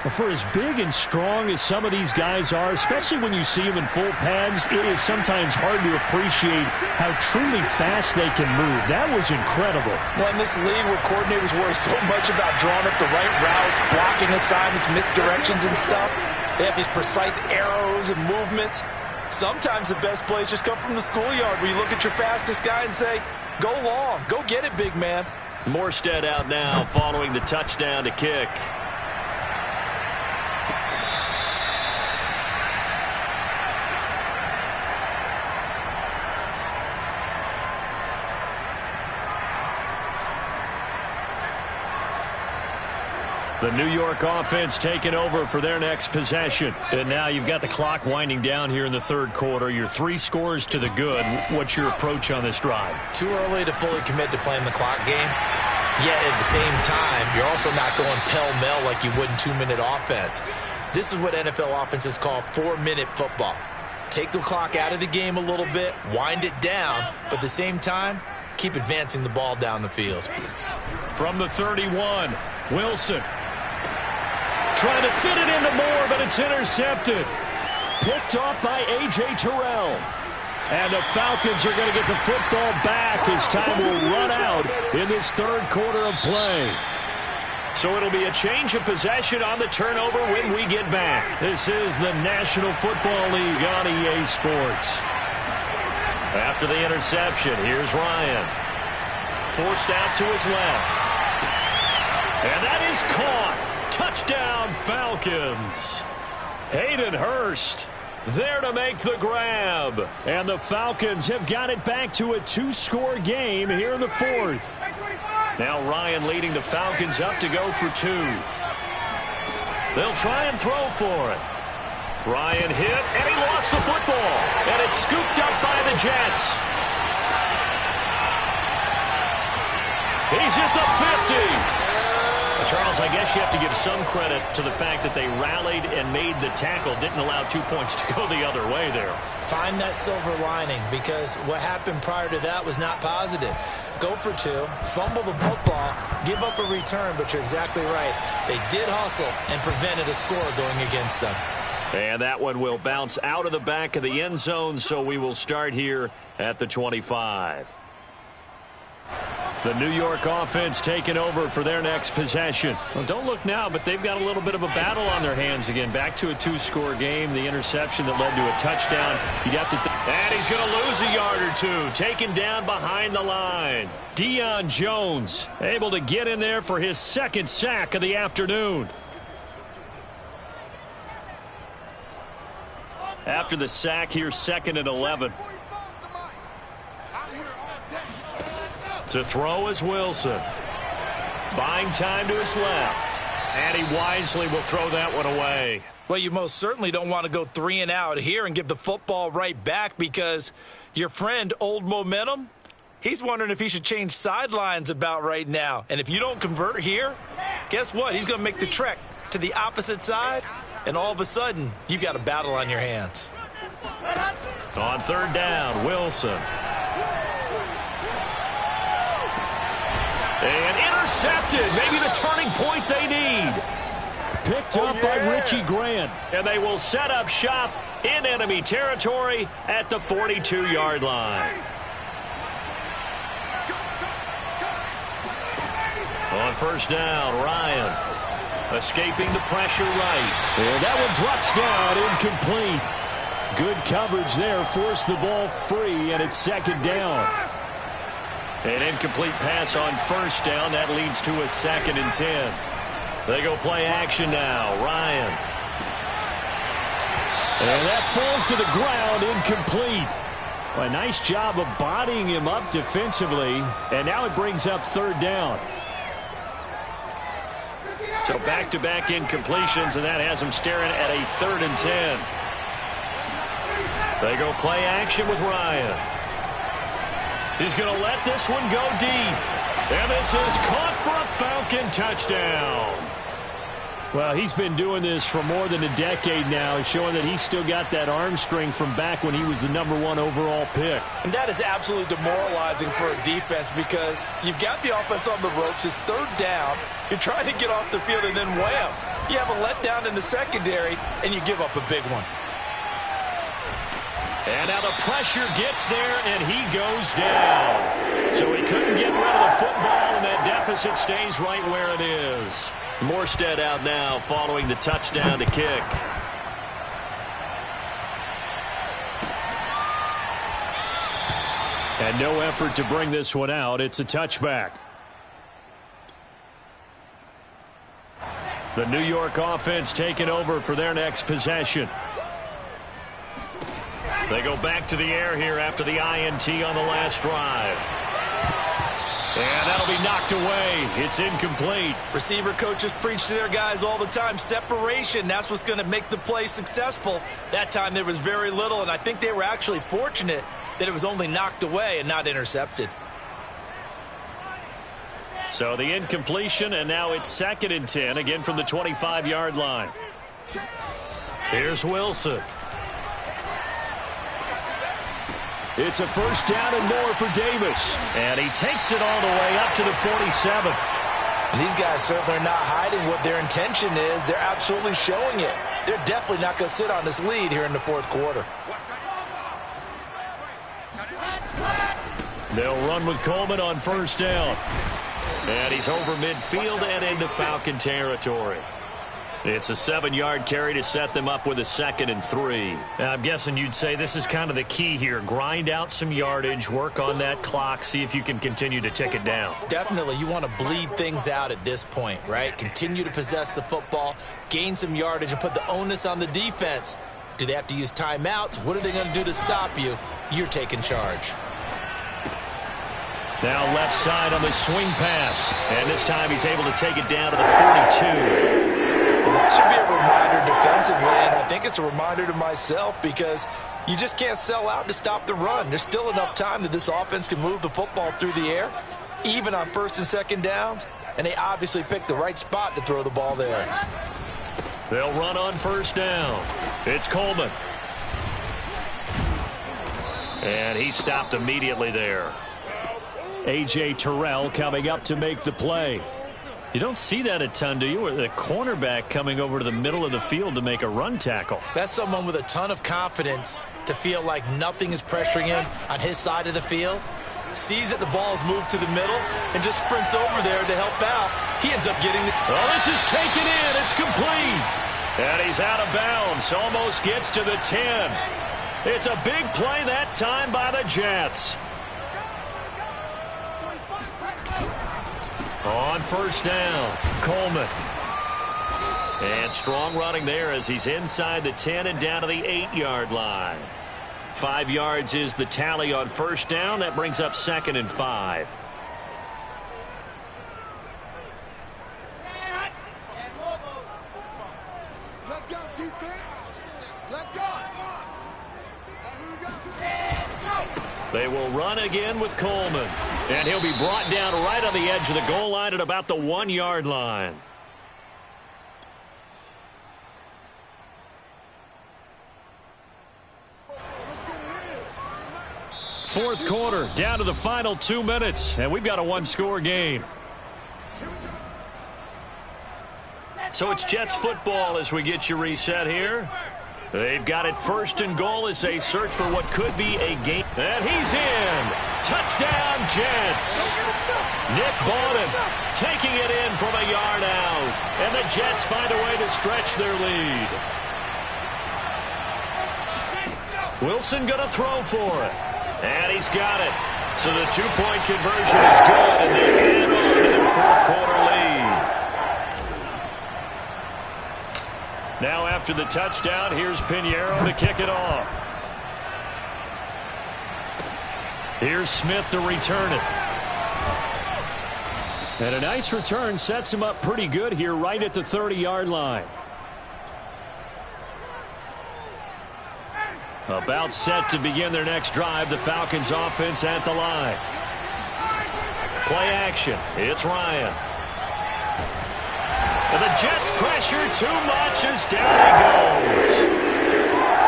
Well, for as big and strong as some of these guys are, especially when you see them in full pads, it is sometimes hard to appreciate how truly fast they can move. That was incredible. Well, in this league where coordinators worry so much about drawing up the right routes, blocking assignments, misdirections and stuff, they have these precise arrows and movements. Sometimes the best plays just come from the schoolyard where you look at your fastest guy and say, go long, go get it, big man. Morstead out now following the touchdown to kick. The New York offense taking over for their next possession. And now you've got the clock winding down here in the third quarter. You're 3 scores to the good. What's your approach on this drive? Too early to fully commit to playing the clock game. Yet at the same time, you're also not going pell-mell like you would in 2-minute offense. This is what NFL offenses call 4-minute football. Take the clock out of the game a little bit, wind it down, but at the same time, keep advancing the ball down the field. From the 31, Wilson. Trying to fit it into Moore, but it's intercepted. Picked off by A.J. Terrell. And the Falcons are going to get the football back as time will run out in this third quarter of play. So it'll be a change of possession on the turnover when we get back. This is the National Football League on EA Sports. After the interception, here's Ryan. Forced out to his left. And that is caught. Touchdown, Falcons. Hayden Hurst there to make the grab. And the Falcons have got it back to a 2-score game here in the fourth. Now Ryan leading the Falcons up to go for 2. They'll try and throw for it. Ryan hit, and he lost the football. And it's scooped up by the Jets. He's at the 50. Charles, I guess you have to give some credit to the fact that they rallied and made the tackle, didn't allow 2 points to go the other way there. Find that silver lining, because what happened prior to that was not positive. Go for 2, fumble the football, give up a return, but you're exactly right. They did hustle and prevented a score going against them. And that one will bounce out of the back of the end zone, so we will start here at the 25. The New York offense taking over for their next possession. Well, don't look now, but they've got a little bit of a battle on their hands again. Back to a 2-score game. The interception that led to a touchdown. You'd have to and he's going to lose a yard or 2. Taken down behind the line. Deion Jones able to get in there for his second sack of the afternoon. After the sack, here's 2nd and 11. To throw is Wilson. Buying time to his left. And he wisely will throw that one away. Well, you most certainly don't want to go 3 and out here and give the football right back, because your friend, Old Momentum, he's wondering if he should change sidelines about right now. And if you don't convert here, guess what? He's going to make the trek to the opposite side, and all of a sudden, you've got a battle on your hands. On 3rd down, Wilson. And intercepted. Maybe the turning point they need. Picked up by Richie Grant. And they will set up shop in enemy territory at the 42-yard line. On 1st down, Ryan escaping the pressure right. And that one drops down, incomplete. Good coverage there. Forced the ball free, and it's 2nd down. An incomplete pass on 1st down. That leads to a 2nd and 10. They go play action now. Ryan. And that falls to the ground, incomplete. Well, a nice job of bodying him up defensively. And now it brings up 3rd down. So back-to-back incompletions, and that has him staring at a 3rd and 10. They go play action with Ryan. He's going to let this one go deep. And this is caught for a Falcon touchdown. Well, he's been doing this for more than a decade now, showing that he's still got that arm strength from back when he was the #1 overall pick. And that is absolutely demoralizing for a defense, because you've got the offense on the ropes. It's 3rd down. You're trying to get off the field, and then wham, you have a letdown in the secondary, and you give up a big one. And now the pressure gets there, and he goes down. So he couldn't get rid of the football, and that deficit stays right where it is. Morstead out now following the touchdown to kick. And no effort to bring this one out. It's a touchback. The New York offense taking over for their next possession. They go back to the air here after the INT on the last drive. And that'll be knocked away. It's incomplete. Receiver coaches preach to their guys all the time. Separation, that's what's going to make the play successful. That time there was very little, and I think they were actually fortunate that it was only knocked away and not intercepted. So the incompletion, and now it's 2nd and 10, again from the 25-yard line. Here's Wilson. It's a 1st down and more for Davis. And he takes it all the way up to the 47. And these guys certainly are not hiding what their intention is. They're absolutely showing it. They're definitely not going to sit on this lead here in the 4th quarter. They'll run with Coleman on 1st down. And he's over midfield and into Falcon territory. It's a 7-yard carry to set them up with a 2nd and 3. I'm guessing you'd say this is kind of the key here. Grind out some yardage, work on that clock, see if you can continue to tick it down. Definitely, you want to bleed things out at this point, right? Continue to possess the football, gain some yardage, and put the onus on the defense. Do they have to use timeouts? What are they going to do to stop you? You're taking charge. Now left side on the swing pass. And this time he's able to take it down to the 42. Well, that should be a reminder defensively, and I think it's a reminder to myself because you just can't sell out to stop the run. There's still enough time that this offense can move the football through the air, even on 1st and 2nd downs, and they obviously picked the right spot to throw the ball there. They'll run on 1st down. It's Coleman. And he stopped immediately there. A.J. Terrell coming up to make the play. You don't see that a ton, do you? Or the cornerback coming over to the middle of the field to make a run tackle. That's someone with a ton of confidence to feel like nothing is pressuring him on his side of the field. Sees that the ball is moved to the middle and just sprints over there to help out. He ends up getting the... Oh, this is taken in. It's complete. And he's out of bounds. Almost gets to the 10. It's a big play that time by the Jets. On 1st down, Coleman. And strong running there as he's inside the 10 and down to the 8-yard line. 5 yards is the tally on 1st down. That brings up 2nd and 5. Let's go, defense. Let's go. They will run again with Coleman. And he'll be brought down right on the edge of the goal line at about the 1-yard line. Fourth quarter, down to the final 2 minutes, and we've got a 1-score game. So it's Jets football as we get you reset here. They've got it 1st and goal as they search for what could be a game. And he's in. Touchdown, Jets. Nick Bawden taking it in from a yard out. And the Jets find a way to stretch their lead. Wilson going to throw for it. And he's got it. So the 2-point conversion is good, and they add on to their 4th quarter lead. Now after the touchdown, here's Pinheiro to kick it off. Here's Smith to return it. And a nice return sets him up pretty good here right at the 30-yard line. About set to begin their next drive, the Falcons offense at the line. Play action. It's Ryan. And the Jets pressure too much as down he goes.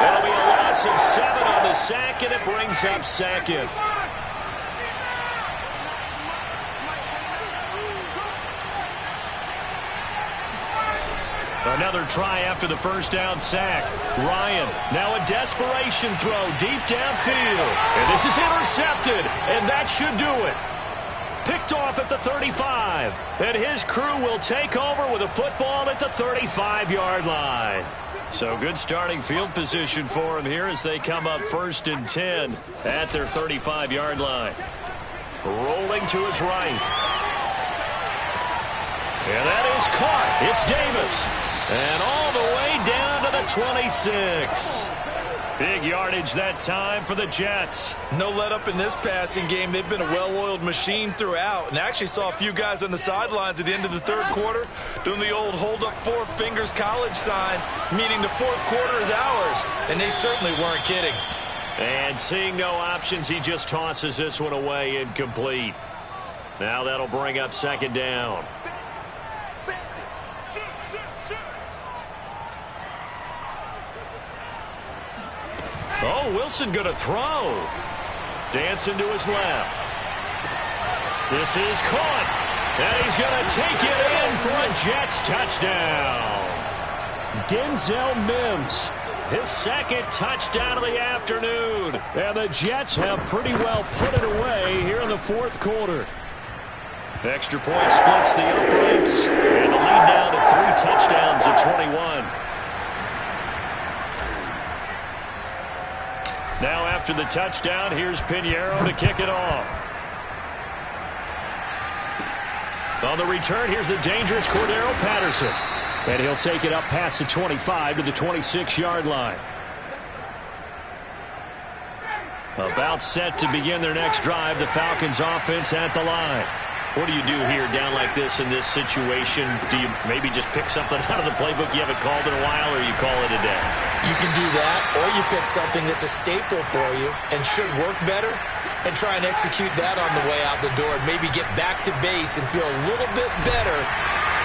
It'll be a loss of 7 on the sack, and it brings up 2nd. Another try after the 1st down sack. Ryan, now a desperation throw deep downfield. And this is intercepted, and that should do it. Picked off at the 35. And his crew will take over with a football at the 35-yard line. So good starting field position for him here as they come up 1st and 10 at their 35-yard line. Rolling to his right. And that is caught. It's Davis. And all the way down to the 26. Big yardage that time for the Jets. No let up in this passing game. They've been a well-oiled machine throughout. And actually saw a few guys on the sidelines at the end of the third quarter doing the old hold up four fingers college sign, meaning the fourth quarter is ours. And they certainly weren't kidding. And seeing no options, he just tosses this one away incomplete. Now that'll bring up second down. Oh, Wilson going to throw. Dancing to his left. This is caught. And he's going to take it in for a Jets touchdown. Denzel Mims, his second touchdown of the afternoon. And the Jets have pretty well put it away here in the fourth quarter. Extra point splits the uprights. And the lead now to 3 touchdowns at 21. Now after the touchdown, here's Pinheiro to kick it off. On the return, here's the dangerous Cordero Patterson. And he'll take it up past the 25 to the 26-yard line. About set to begin their next drive, the Falcons offense at the line. What do you do here down like this in this situation? Do you maybe just pick something out of the playbook you haven't called in a while, or you call it a day? You can do that, or you pick something that's a staple for you and should work better and try and execute that on the way out the door and maybe get back to base and feel a little bit better.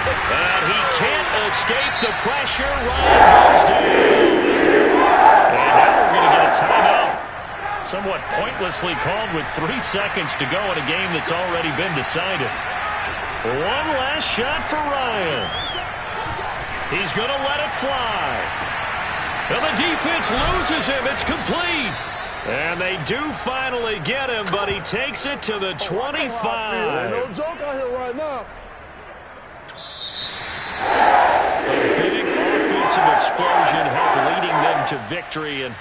And he can't escape the pressure. Ryan goes down. And now we're going to get a timeout. Somewhat pointlessly called with 3 seconds to go in a game that's already been decided. One last shot for Ryan. He's going to let it fly. And the defense loses him. It's complete. And they do finally get him, but he takes it to the 25. No joke out here right now. A big offensive explosion helped leading them to victory. And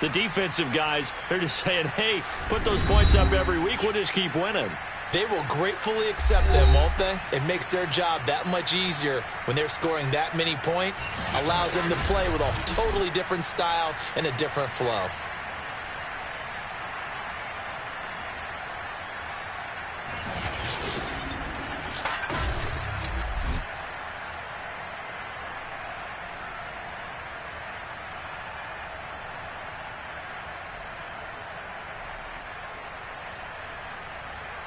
the defensive guys, they're just saying, hey, put those points up every week. We'll just keep winning. They will gratefully accept them, won't they? It makes their job that much easier when they're scoring that many points. Allows them to play with a totally different style and a different flow.